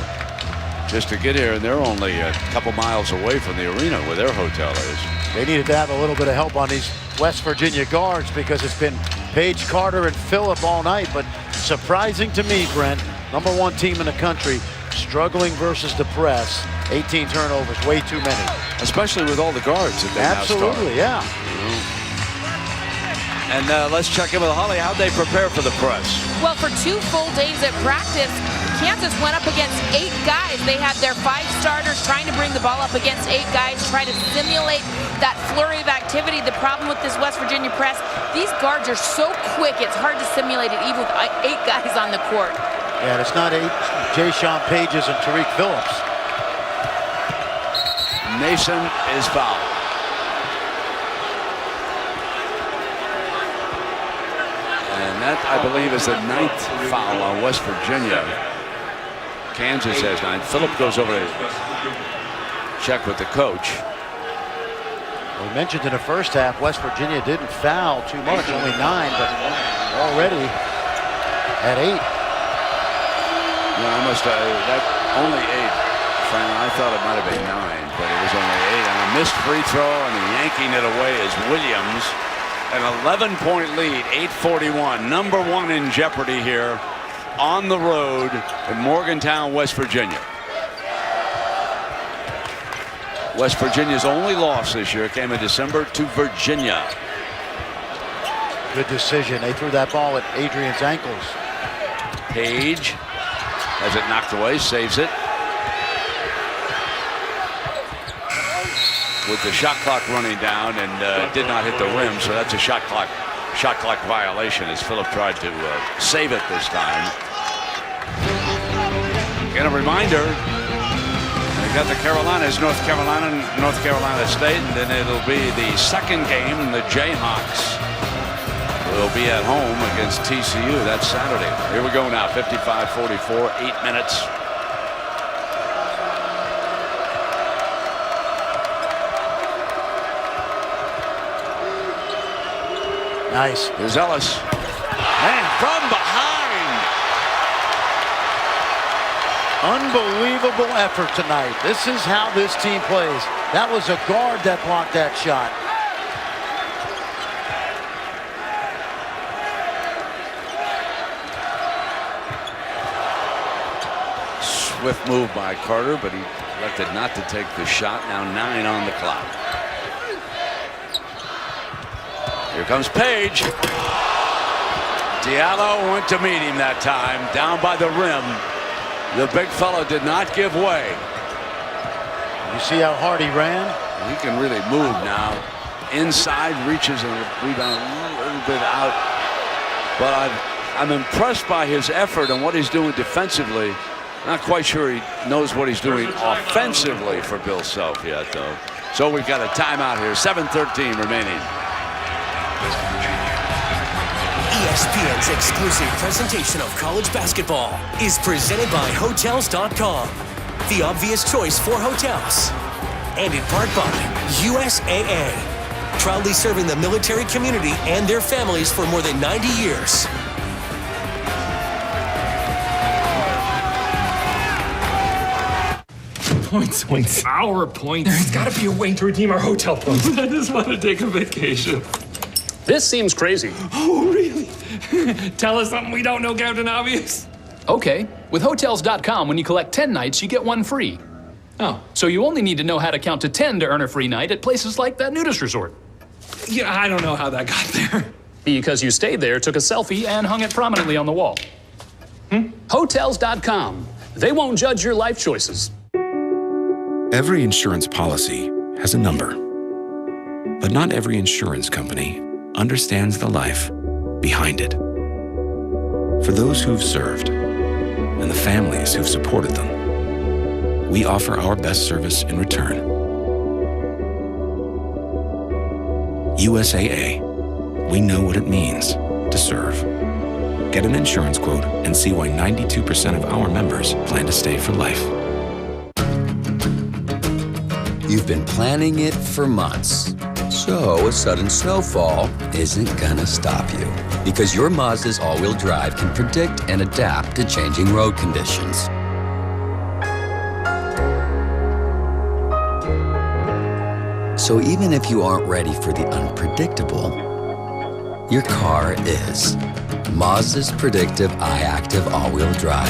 just to get here, and they're only a couple miles away from the arena where their hotel is. They needed to have a little bit of help on these West Virginia guards because it's been Paige, Carter, and Phillip all night. But surprising to me, Brent, #1 team in the country, struggling versus the press. 18 turnovers, way too many. Especially with all the guards that they Absolutely, now start. And let's check in with Holly. How'd they prepare for the press? Well, for 2 full days at practice, Kansas went up against 8 guys. They had their 5 starters trying to bring the ball up against 8 guys, try to simulate that flurry of activity. The problem with this West Virginia press, these guards are so quick, it's hard to simulate it even with 8 guys on the court. Yeah, it's not 8 Jay-Sean Pages and Tariq Phillips. Mason is fouled. And that, I believe, is the 9th foul on West Virginia. Kansas has 9. Phillip goes over to check with the coach. We mentioned in the first half, West Virginia didn't foul too much, only 9, but already at 8. No, I must that only 8. Fran, I thought it might have been 9, but it was only 8. And a missed free throw, and yanking it away is Williams. An 11-point lead, 8:41. #1 in jeopardy here on the road in Morgantown, West Virginia. West Virginia's only loss this year came in December to Virginia. Good decision. They threw that ball at Adrian's ankles. Page has it knocked away, saves it. With the shot clock running down, and did not hit the rim, so that's a shot clock violation as Phillip tried to save it this time. And a reminder, we got the Carolinas, North Carolina State, and then it'll be the second game, and the Jayhawks will be at home against TCU. That's Saturday. Here we go now, 55-44, 8 minutes. Nice. Here's Ellis. And from behind. Unbelievable effort tonight. This is how this team plays. That was a guard that blocked that shot. Swift move by Carter, but he elected not to take the shot. Now 9 on the clock. Here comes Page. Diallo went to meet him that time, down by the rim. The big fellow did not give way. You see how hard he ran? He can really move now. Inside, reaches and rebound a little bit out. But I'm impressed by his effort and what he's doing defensively. Not quite sure he knows what he's doing offensively for Bill Self yet, though. So we've got a timeout here. 7:13 remaining. ESPN's exclusive presentation of college basketball is presented by Hotels.com, the obvious choice for hotels. And in part by USAA, proudly serving the military community and their families for more than 90 years. Points. Our points. There's got to be a way to redeem our hotel points. I just want to take a vacation. This seems crazy. Oh, really? Tell us something we don't know, Captain Obvious. Okay, with Hotels.com, when you collect 10 nights, you get 1 free. Oh. So you only need to know how to count to 10 to earn a free night at places like that nudist resort. Yeah, I don't know how that got there. Because you stayed there, took a selfie, and hung it prominently on the wall. Hotels.com. They won't judge your life choices. Every insurance policy has a number. But not every insurance company understands the life behind it. For those who've served and the families who've supported them, we offer our best service in return. USAA, we know what it means to serve. Get an insurance quote and see why 92% of our members plan to stay for life. You've been planning it for months. So a sudden snowfall isn't gonna stop you. Because your Mazda's all-wheel drive can predict and adapt to changing road conditions. So even if you aren't ready for the unpredictable, your car is. Mazda's predictive iActive all-wheel drive.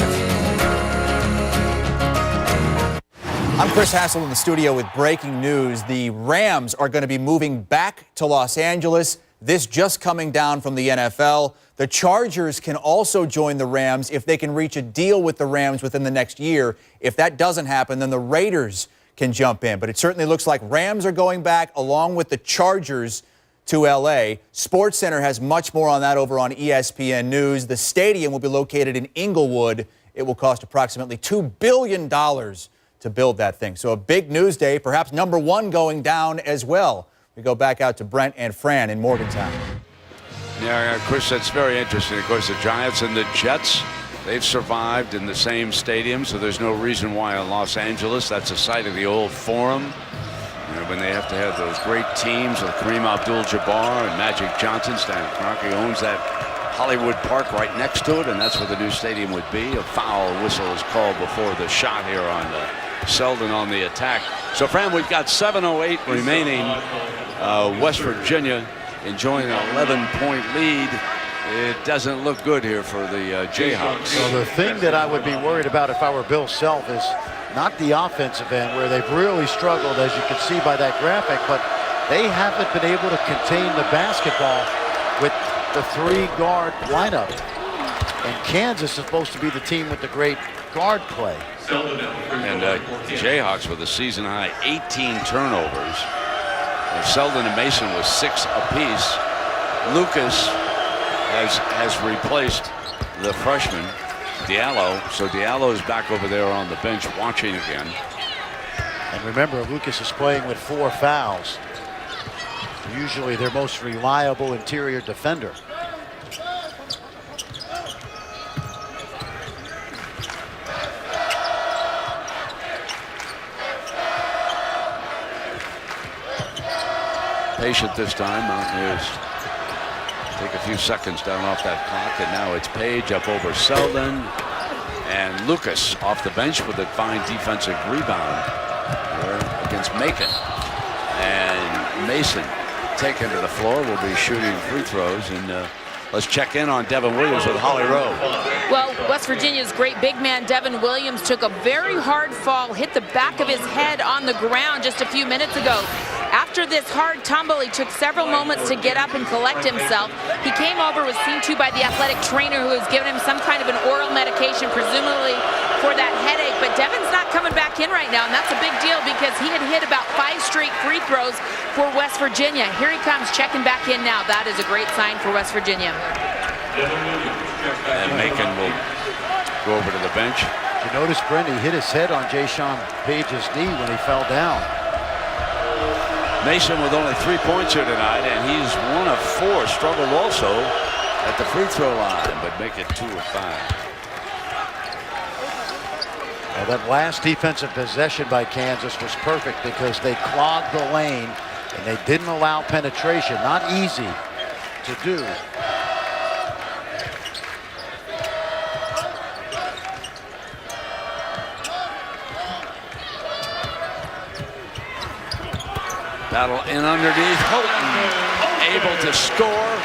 I'm Chris Hassel in the studio with breaking news. The Rams are going to be moving back to Los Angeles. This just coming down from the NFL. The Chargers can also join the Rams if they can reach a deal with the Rams within the next year. If that doesn't happen, then the Raiders can jump in. But it certainly looks like Rams are going back along with the Chargers to L.A. SportsCenter has much more on that over on ESPN News. The stadium will be located in Inglewood. It will cost approximately $2 billion to build that thing. So a big news day, perhaps number one going down as well. We go back out to Brent and Fran in Morgantown. Yeah, Chris, that's very interesting. Of course, the Giants and the Jets, they've survived in the same stadium, so there's no reason why in Los Angeles, that's the site of the old Forum. You know, when they have to have those great teams with Kareem Abdul-Jabbar and Magic Johnson. Stan Kroenke owns that Hollywood Park right next to it, and that's where the new stadium would be. A foul whistle is called before the shot here on Selden on the attack. So, Fran, we've got 7:08 remaining. West Virginia enjoying an 11-point lead. It doesn't look good here for the Jayhawks. Well, the thing that I would be worried about if I were Bill Self is not the offensive end, where they've really struggled, as you can see by that graphic, but they haven't been able to contain the basketball with the three-guard lineup. And Kansas is supposed to be the team with the great guard play. And Jayhawks with a season-high 18 turnovers. And Selden and Mason with 6 apiece. Lucas has replaced the freshman, Diallo. So Diallo is back over there on the bench watching again. And remember, Lucas is playing with 4 fouls. Usually their most reliable interior defender. Patient this time. Mountaineers take a few seconds down off that clock, and now it's Page up over Selden, and Lucas off the bench with a fine defensive rebound there against Macon. And Mason taken to the floor, will be shooting free throws, and let's check in on Devin Williams with Holly Rowe. Well, West Virginia's great big man Devin Williams took a very hard fall, hit the back of his head on the ground just a few minutes ago. After this hard tumble, he took several moments to get up and collect himself. He came over, was seen to by the athletic trainer who has given him some kind of an oral medication, presumably for that headache. But Devin's not coming back in right now, and that's a big deal because he had hit about 5 straight free throws for West Virginia. Here he comes checking back in now. That is a great sign for West Virginia. And Macon will go over to the bench. You notice, Brent, he hit his head on Jayshawn Page's knee when he fell down. Mason with only 3 points here tonight, and he's 1 of 4. Struggled also at the free throw line, but make it 2 of 5. Well, that last defensive possession by Kansas was perfect because they clogged the lane and they didn't allow penetration. Not easy to do. Battle in underneath. Houghton able to score.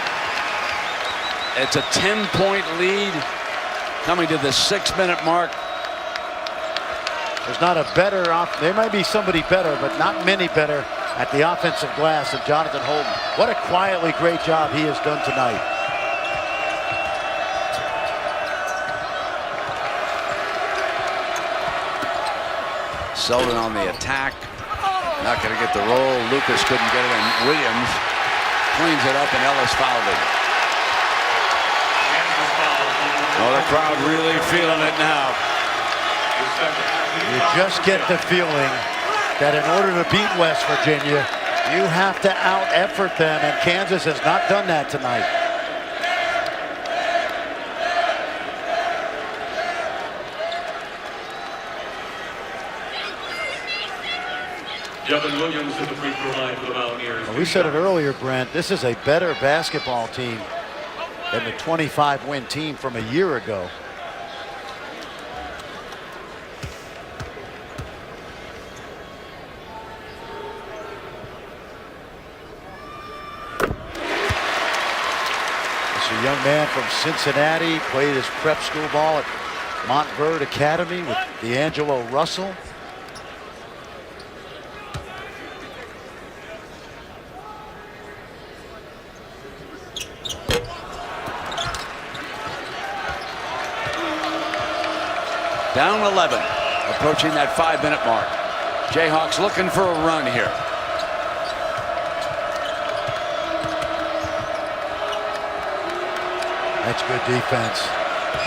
It's a 10-point lead coming to the 6-minute mark. There's not a better there might be somebody better, but not many better at the offensive glass than Jonathan Houghton. What a quietly great job he has done tonight. Selden on the attack. Not going to get the roll. Lucas couldn't get it, and Williams cleans it up, and Ellis fouled it. Oh, the crowd really feeling it now. You just get the feeling that in order to beat West Virginia, you have to out-effort them, and Kansas has not done that tonight. Devin Williams at the free throw line for the Mountaineers. Well, we said it earlier, Brent. This is a better basketball team than the 25-win team from a year ago. It's a young man from Cincinnati, played his prep school ball at Montverde Academy with D'Angelo Russell. Down 11, approaching that 5-minute mark. Jayhawks looking for a run here. That's good defense.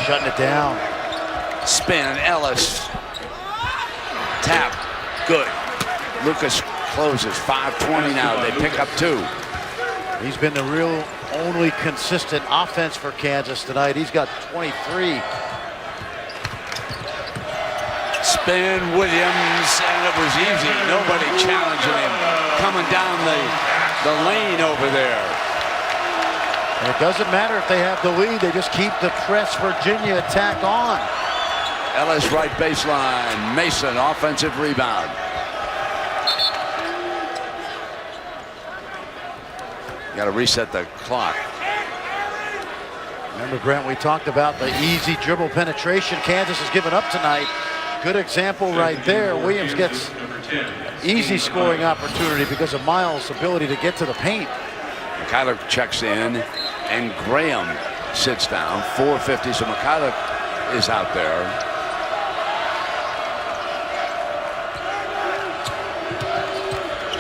Shutting it down. Spin, Ellis. Tap, good. Lucas closes, 5:20 now. They pick up 2. He's been the real only consistent offense for Kansas tonight. He's got 23. Spin, Williams, and it was easy. Nobody challenging him. Coming down the lane over there. And it doesn't matter if they have the lead. They just keep the press Virginia attack on. Ellis right baseline. Mason offensive rebound. Got to reset the clock. Remember, Brent, we talked about the easy dribble penetration Kansas has given up tonight. Good example right there. Williams gets easy scoring opportunity because of Miles' ability to get to the paint. Mikhailuk checks in, and Graham sits down. 4:50, so Mikhailuk is out there.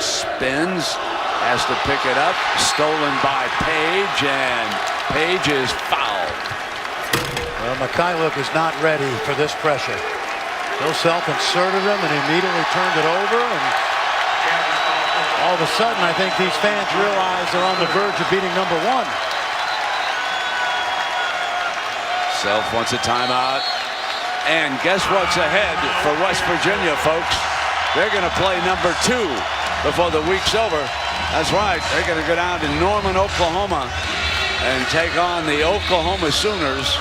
Spins, has to pick it up. Stolen by Page, and Page is fouled. Well, Mikhailuk is not ready for this pressure. Bill Self inserted him and immediately turned it over, and all of a sudden I think these fans realize they're on the verge of beating number 1. Self wants a timeout, and guess what's ahead for West Virginia, folks? They're going to play number 2 before the week's over. That's right, they're going to go down to Norman, Oklahoma, and take on the Oklahoma Sooners,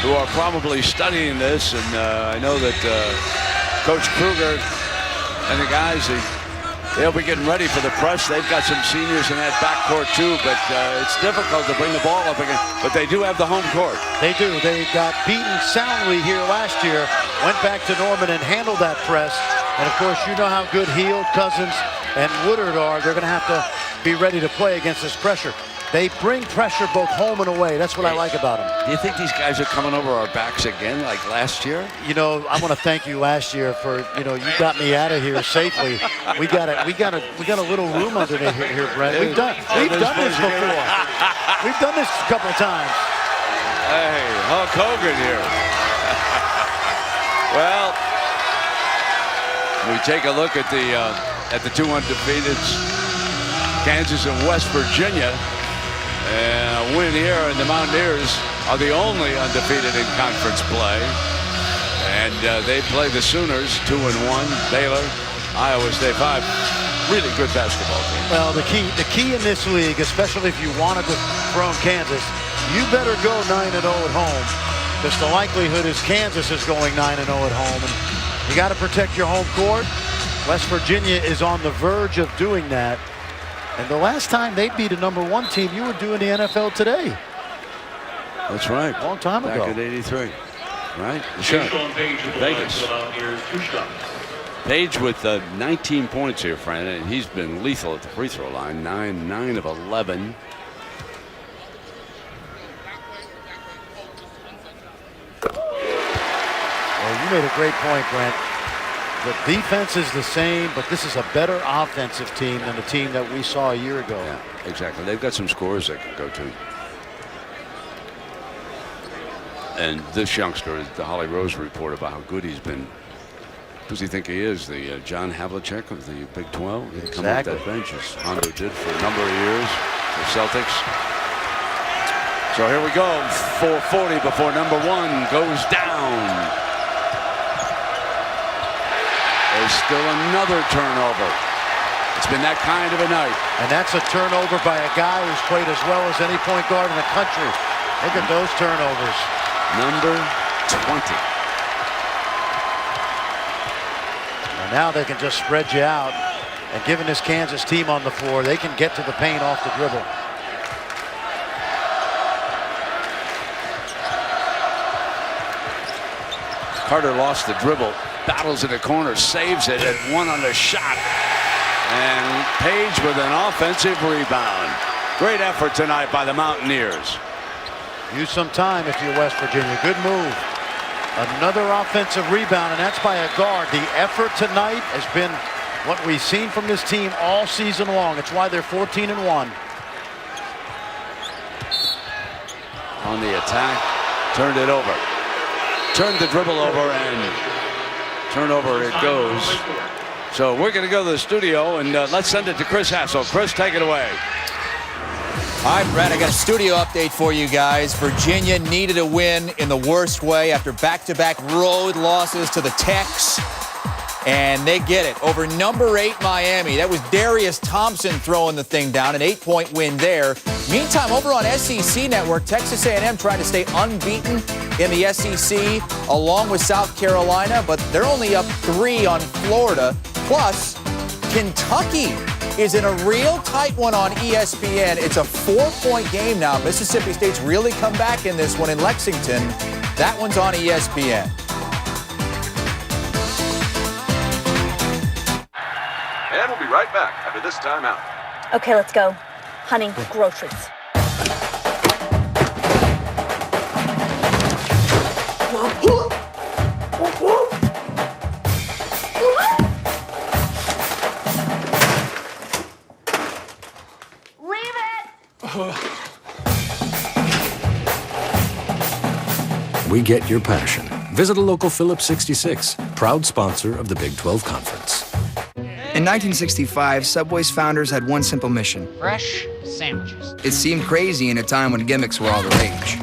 who are probably studying this. And I know that Coach Kruger and the guys, they'll be getting ready for the press. They've got some seniors in that backcourt too, but it's difficult to bring the ball up again. But they do have the home court. They do. They got beaten soundly here last year, went back to Norman and handled that press. And of course, you know how good Hield, Cousins, and Woodard are. They're going to have to be ready to play against this pressure. They bring pressure both home and away. That's what I like about them. Do you think these guys are coming over our backs again like last year? You know, I want to thank you last year for, you know, you got me out of here safely. We got a little room under here, Brent. We've done this before. We've done this a couple of times. Hey, Hulk Hogan here. Well, we take a look at the 2 undefeateds, Kansas and West Virginia. And a win here, and the Mountaineers are the only undefeated in conference play. And they play the Sooners 2-1, Baylor, Iowa State 5. Really good basketball team. Well, the key in this league, especially if you wanted to throw Kansas, you better go 9-0 at home, because the likelihood is Kansas is going 9-0 at home. And you got to protect your home court. West Virginia is on the verge of doing that. And the last time they beat a number 1 team, you were doing the NFL Today. That's right. Long time ago. Back in '83. Right? Sure. Vegas. Page with 19 points here, Fran, and he's been lethal at the free throw line. 9 of 11. Well, you made a great point, Brent. The defense is the same, but this is a better offensive team than the team that we saw a year ago. Yeah, exactly. They've got some scores they can go to. And this youngster, the Holly Rose report about how good he's been. Who does he think he is? The John Havlicek of the Big 12? He'd come off that bench, as Hondo did for a number of years, the Celtics. So here we go. 4:40 before number 1 goes down. There's still another turnover. It's been that kind of a night. And that's a turnover by a guy who's played as well as any point guard in the country. Look at those turnovers. Number 20. And now they can just spread you out. And given this Kansas team on the floor, they can get to the paint off the dribble. Carter lost the dribble, battles in the corner, saves it, and one on the shot. And Page with an offensive rebound. Great effort tonight by the Mountaineers. Use some time if you're West Virginia. Good move. Another offensive rebound, and that's by a guard. The effort tonight has been what we've seen from this team all season long. It's why they're 14-1. On the attack, turned it over. Turned the dribble over, and turnover it goes. So we're going to go to the studio, and let's send it to Chris Hassel. Chris, take it away. All right, Brad, I got a studio update for you guys. Virginia needed a win in the worst way after back-to-back road losses to the Techs. And they get it over number 8 Miami. That was Darius Thompson throwing the thing down, an 8-point win there. Meantime, over on SEC Network, Texas A&M trying to stay unbeaten in the SEC along with South Carolina, but they're only up 3 on Florida. Plus, Kentucky is in a real tight one on ESPN. It's a 4-point game now. Mississippi State's really come back in this one in Lexington. That one's on ESPN. And we'll be right back after this timeout. Okay, let's go. Hunting groceries. Leave it! We get your passion. Visit a local Phillips 66, proud sponsor of the Big 12 Conference. In 1965, Subway's founders had one simple mission. Fresh sandwiches. It seemed crazy in a time when gimmicks were all the rage.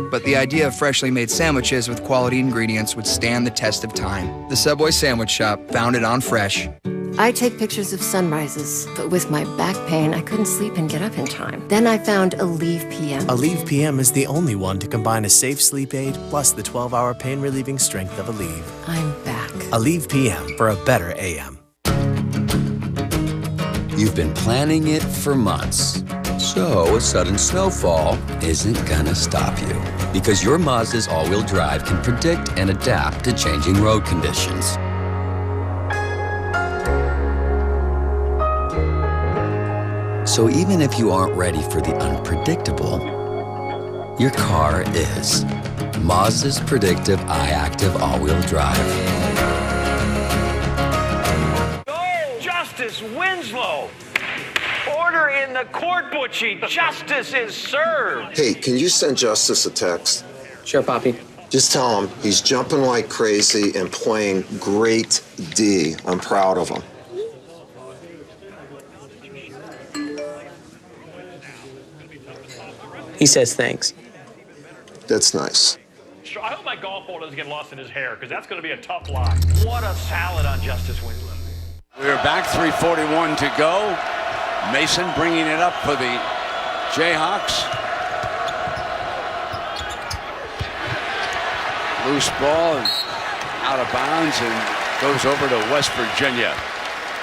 But the idea of freshly made sandwiches with quality ingredients would stand the test of time. The Subway Sandwich Shop, founded on fresh. I take pictures of sunrises, but with my back pain, I couldn't sleep and get up in time. Then I found Aleve PM. Aleve PM is the only one to combine a safe sleep aid plus the 12-hour pain-relieving strength of Aleve. I'm back. Aleve PM for a better AM. You've been planning it for months. So a sudden snowfall isn't gonna stop you. Because your Mazda's all-wheel drive can predict and adapt to changing road conditions. So even if you aren't ready for the unpredictable, your car is. Mazda's predictive iActive all-wheel drive. Justice Winslow! Order in the court, Butchie. Justice is served. Hey, can you send Justice a text? Sure, Poppy. Just tell him he's jumping like crazy and playing great D. I'm proud of him. He says thanks. That's nice. I hope my golf ball doesn't get lost in his hair, because that's going to be a tough line. What a salad on Justice Winslow. We're back, 3:41 to go. Mason bringing it up for the Jayhawks. Loose ball and out of bounds and goes over to West Virginia.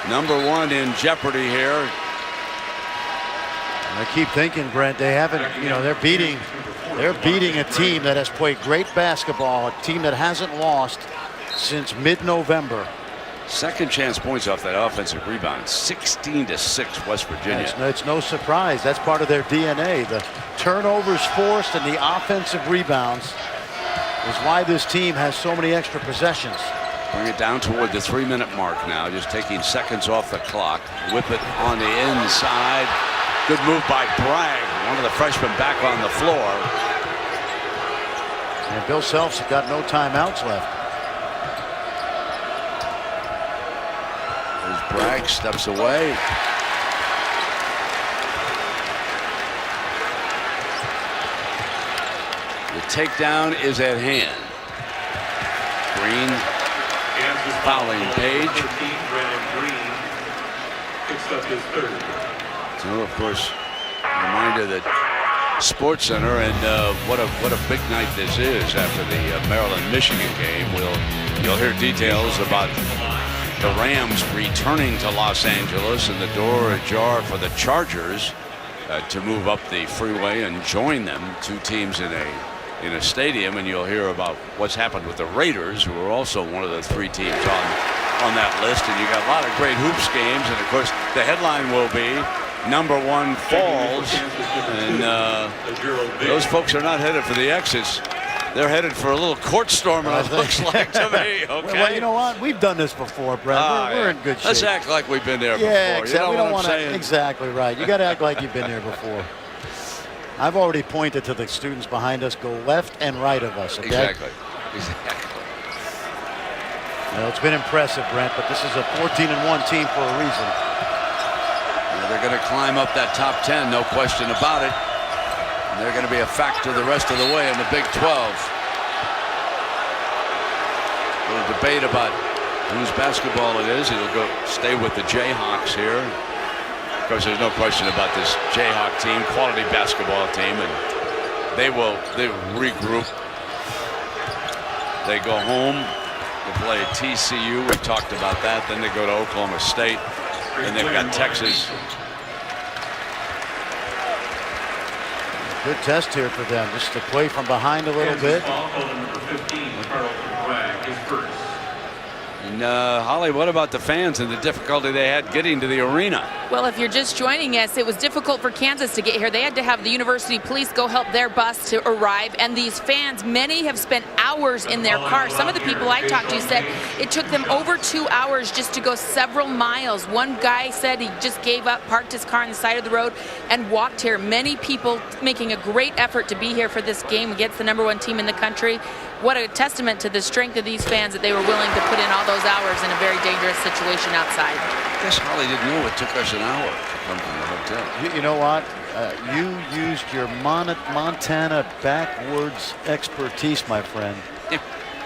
Number 1 in jeopardy here. I keep thinking, Brent, they haven't, they're beating a team that has played great basketball, a team that hasn't lost since mid-November. Second chance points off that offensive rebound. 16-6 West Virginia. It's no surprise. That's part of their DNA. The turnovers forced and the offensive rebounds is why this team has so many extra possessions. Bring it down toward the 3-minute mark now, just taking seconds off the clock. Whip it on the inside. Good move by Bragg, one of the freshmen back on the floor. And Bill Self's got no timeouts left. As Bragg steps away. The takedown is at hand. Green fouling Page. up his third. So, of course, reminder that Sports Center and what a big night this is after the Maryland-Michigan game. You'll hear details about the Rams returning to Los Angeles and the door ajar for the Chargers to move up the freeway and join them. Two teams in a stadium, and you'll hear about what's happened with the Raiders, who are also one of the three teams on that list. And you got a lot of great hoops games, and of course the headline will be #1 falls, and those folks are not headed for the exits. They're headed for a little court storm, it looks like to me. Okay. Well, you know what? We've done this before, Brent. We're in good shape. Let's act like we've been there yeah, before. Exactly. You know we don't want to. Exactly right. You got to act like you've been there before. I've already pointed to the students behind us. Go left and right of us. Okay? Exactly. Well, it's been impressive, Brent, but this is a 14-1 team for a reason. They're going to climb up that top 10, no question about it. And they're going to be a factor the rest of the way in the Big 12. A little debate about whose basketball it is. It'll stay with the Jayhawks here. Of course, there's no question about this Jayhawk team, quality basketball team, and they regroup. They go home. They play TCU. We talked about that. Then they go to Oklahoma State. And they've got Texas. Good test here for them, just to play from behind a little bit. And Holly, what about the fans and the difficulty they had getting to the arena? Well, if you're just joining us, it was difficult for Kansas to get here. They had to have the university police go help their bus to arrive. And these fans, many have spent hours in their cars. Some of the people I talked to said it took them over 2 hours just to go several miles. One guy said he just gave up, parked his car on the side of the road, and walked here. Many people making a great effort to be here for this game against the #1 team in the country. What a testament to the strength of these fans that they were willing to put in all those hours in a very dangerous situation outside. I guess Holly didn't know it took us an hour to come from the hotel. You know what? You used your Montana backwards expertise, my friend.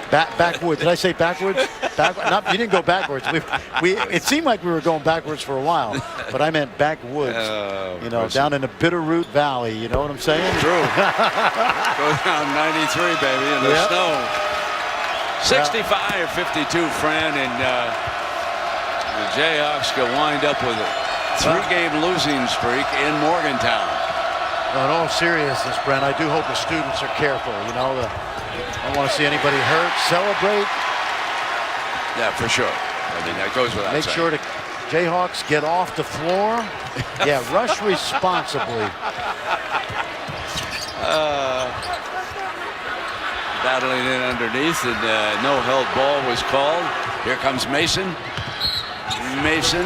Backwards. Did I say backwards? You didn't go backwards. It seemed like we were going backwards for a while, but I meant backwoods. Down in the Bitterroot Valley. You know what I'm saying? True. Go down 93, baby, in the snow. 65-52, Fran, and the Jayhawks could wind up with a 3-game losing streak in Morgantown. No, in all seriousness, Brent, I do hope the students are careful. I don't want to see anybody hurt. Celebrate. Yeah, for sure. I mean, that goes without saying. Make sure the Jayhawks get off the floor. Yeah, rush responsibly. Battling in underneath, and no held ball was called. Here comes Mason. Mason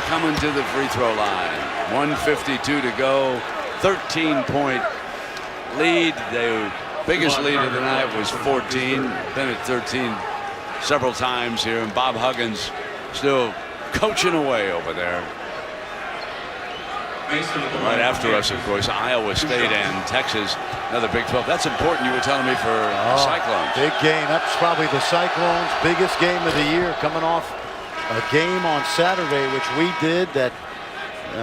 coming to the free throw line. 1:52 to go. 13-point lead. The biggest lead of the night was 14. Been at 13 several times here, and Bob Huggins still coaching away over there. Right after us, of course, Iowa State and Texas, another Big 12. That's important, you were telling me, for the Cyclones. Big game. That's probably the Cyclones' biggest game of the year, coming off a game on Saturday, which we did that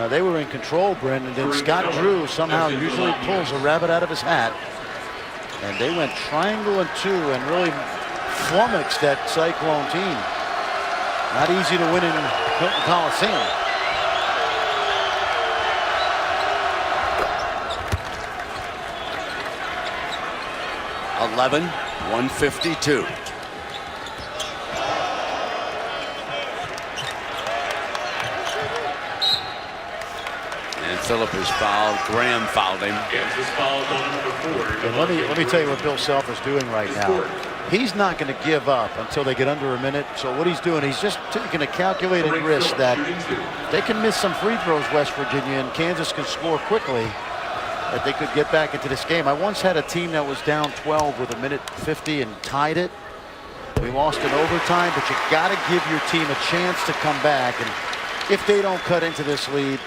they were in control, Brent, and then Scott Drew somehow usually pulls a rabbit out of his hat. And they went triangle and 2 and really flummoxed that Cyclone team. Not easy to win in Hilton Coliseum. .11, 1:52. And Phillip is fouled. Graham fouled him. And let me tell you what Bill Self is doing right now. He's not going to give up until they get under a minute. So what he's doing, he's just taking a calculated risk that they can miss some free throws, West Virginia, and Kansas can score quickly, that they could get back into this game. I once had a team that was down 12 with 1:50 and tied it. We lost in overtime, but you got to give your team a chance to come back. And if they don't cut into this lead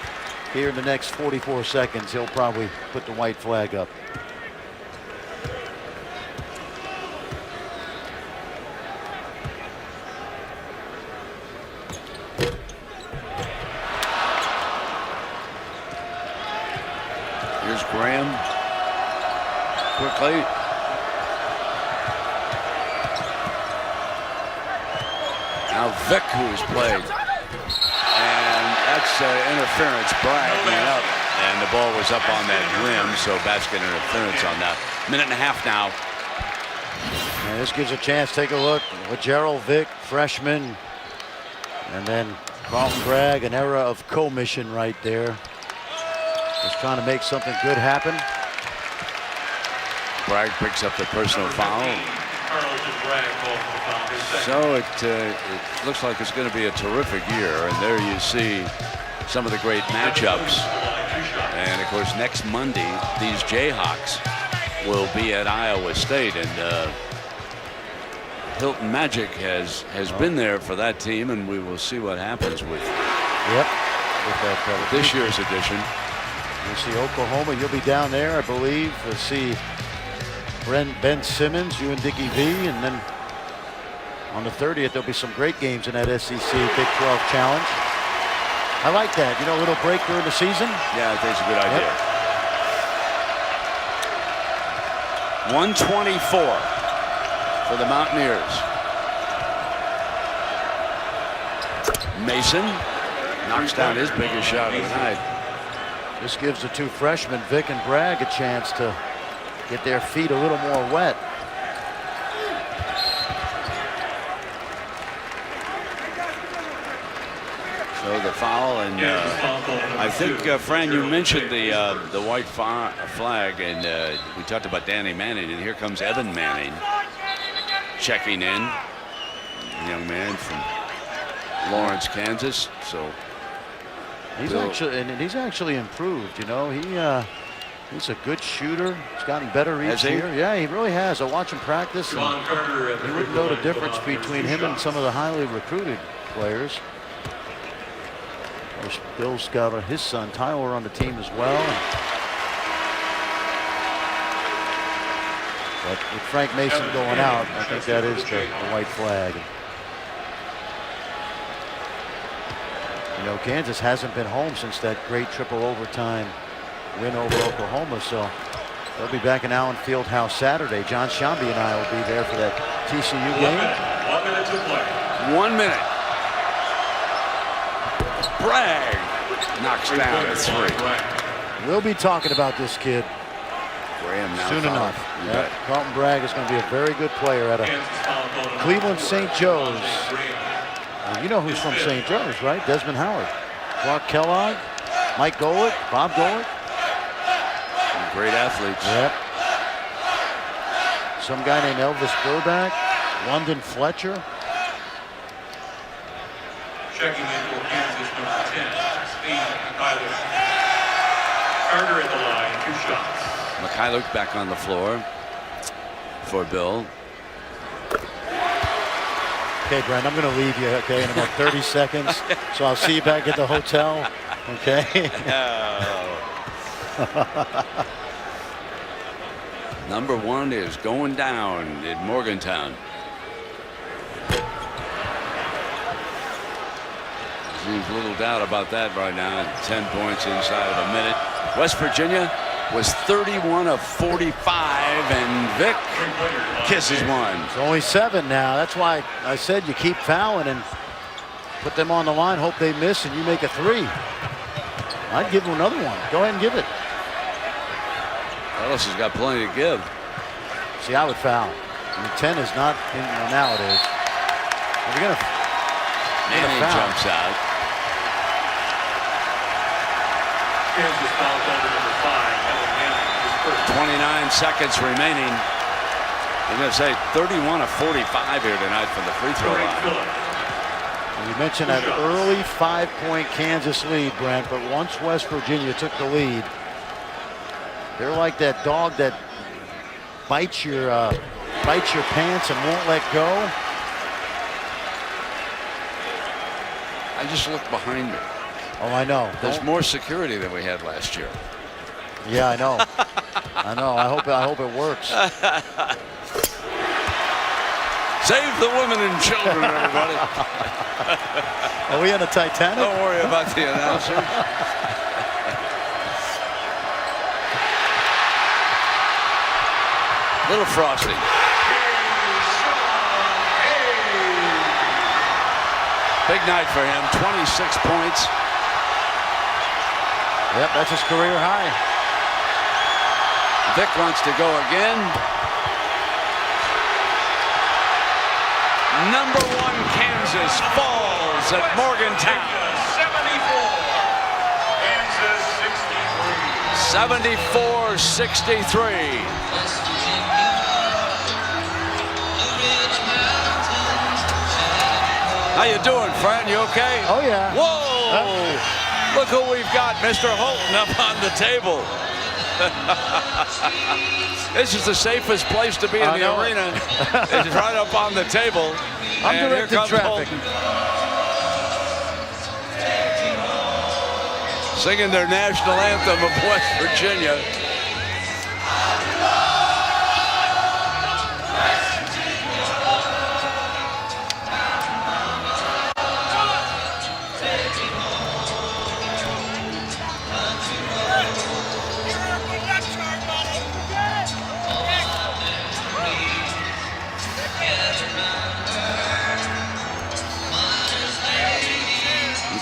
here in the next 44 seconds, he'll probably put the white flag up. Here's Graham. Quickly. Now Vick, who's played. And that's interference. Bragg went up, and the ball was up on that rim, so basket interference on that. Minute and a half now. And this gives a chance. Take a look. Gerald Vick, freshman. And then Carlton Bragg, an era of commission right there. Just trying to make something good happen. Bragg picks up the personal foul. So it looks like it's going to be a terrific year. And there you see some of the great matchups. And of course, next Monday, these Jayhawks will be at Iowa State. And Hilton Magic has been there for that team, and we will see what happens with this year's edition. You'll see Oklahoma. You'll be down there, I believe. We'll see Ben Simmons, you and Dickie V, and then on the 30th there'll be some great games in that SEC Big 12 Challenge. I like that. You know, a little break during the season. Yeah, I think it's a good idea. 124 for the Mountaineers. Mason knocks down his biggest shot of the night. This gives the two freshmen, Vick and Bragg, a chance to get their feet a little more wet. So the foul, and I think, Fran, you mentioned the white flag, and we talked about Danny Manning, and here comes Evan Manning checking in, a young man from Lawrence, Kansas. So he's actually improved. You know, he's a good shooter. He's gotten better each year. Yeah, he really has. I watch him practice, and you wouldn't know the difference between him and some of the highly recruited players. Of course, Bill's got his son Tyler on the team as well. But with Frank Mason going out, I think that is the white flag. You know, Kansas hasn't been home since that great triple overtime win over Oklahoma, so they'll be back in Allen Fieldhouse Saturday. John Shambi and I will be there for that TCU game. 1 minute to play. 1 minute. Bragg knocks down at 3. We'll be talking about this kid soon enough. Carlton Bragg is going to be a very good player at a Cleveland St. Joe's. Well, you know who's from St. Joe's, right? Desmond Howard, Clark Kellogg, Mike Golick, Bob Golick. Some great athletes. Yep. Some guy named Elvis Burback, London Fletcher. Checking in for Kansas, number 10, Steve Tyler. Carter at the line, 2 shots. Mikhailuk back on the floor for Bill. Okay, Brent, I'm going to leave you, okay, in about 30 seconds. So I'll see you back at the hotel, okay? Number 1 is going down in Morgantown. Seems little doubt about that right now. 10 points inside of a minute. West Virginia was 31 of 45, and Vick kisses one. It's only 7 now. That's why I said you keep fouling and put them on the line, hope they miss, and you make a 3. I'd give them another one. Go ahead and give it. Ellis has got plenty to give. See, I would foul. I mean, 10 is not in nowadays. If you're Manning jumps out. Kansas foul call to number 5, Evan Manning, his first. 29 seconds remaining. I'm going to say 31 of 45 here tonight from the free throw line. You mentioned that early 5-point Kansas lead, Brent, but once West Virginia took the lead, they're like that dog that bites your pants and won't let go. I just looked behind me. Oh, I know. There's more security than we had last year. Yeah, I know. I know. I hope it works. Save the women and children, everybody. Are we on a Titanic? Don't worry about the announcer. Little frosty. Big night for him, 26 points. Yep, that's his career high. Vic wants to go again. Number 1 Kansas falls at Morgantown. 74-63. How you doing, friend? You okay? Oh, yeah. Whoa! Look who we've got, Mr. Holton, up on the table. This is the safest place to be in the arena. It's right up on the table. I'm directing traffic. Holton. Singing their national anthem of West Virginia.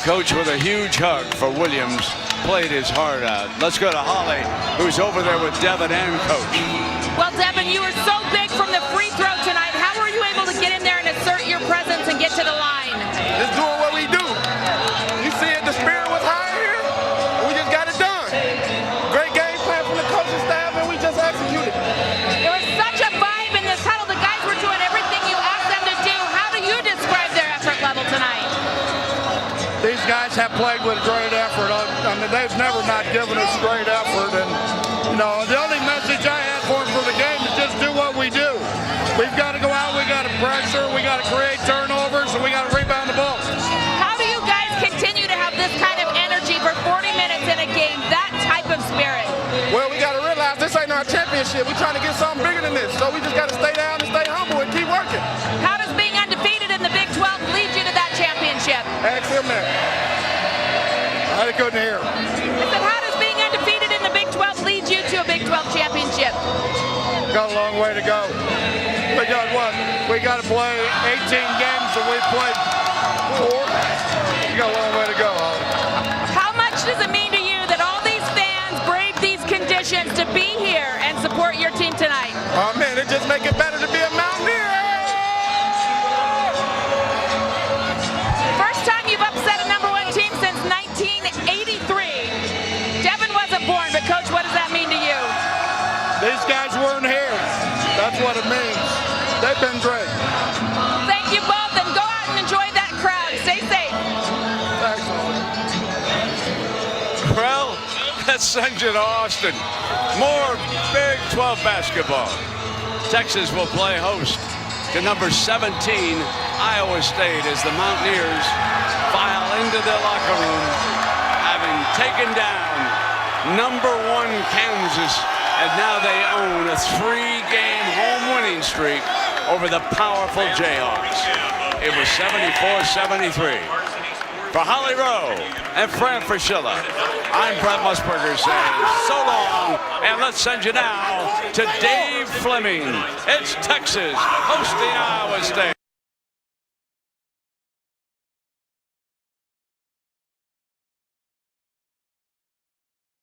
Coach with a huge hug for Williams. Played his heart out. Let's go to Holly, who's over there with Devin and Coach. Well, Devin, you were so big from the free throw tonight. How were you able to get in there and assert your presence and get to the line? Just doing what we do. You see it, the spirit was high here, and we just got it done. Great game plan from the coaching staff, and we just executed. There was such a vibe in this huddle. The guys were doing everything you asked them to do. How do you describe their effort level tonight? These guys have played with great effort. I mean, they've never not given us great effort. And, you know, the only message I had for them for the game is just do what we do. We've got to go out, we got to pressure, we got to create turnovers, and we got to rebound the ball. How do you guys continue to have this kind of energy for 40 minutes in a game, that type of spirit? Well, we got to realize this ain't our championship. We're trying to get something bigger than this. So we just got to stay down and stay humble and keep working. How does being undefeated in the Big 12 lead you to that championship? Ask him that. I couldn't hear. I said, how does being undefeated in the Big 12 lead you to a Big 12 championship? Got a long way to go. We got what? We got to play 18 games and we played 4. We got a long way to go, Holly. How much does it mean to you that all these fans braved these conditions to be here and support your team tonight? Oh, man, it just make it better to be a Mountaineer. First time you've upset a number 1 team since 1983. Devin wasn't born, but Coach, what does that mean to you? These guys weren't here. That's what it means. They've been great. Thank you both, and go out and enjoy that crowd. Stay safe. Thanks, Holly. Well, let's send you to Austin. More Big 12 basketball. Texas will play host to number 17, Iowa State, as the Mountaineers file into their locker room, having taken down number 1 Kansas, and now they own a 3-game home winning streak over the powerful Jayhawks. It was 74-73. For Holly Rowe and Fran Fraschilla, I'm Brett Musburger saying so long, and let's send you now to Dave Fleming. It's Texas hosting Iowa State.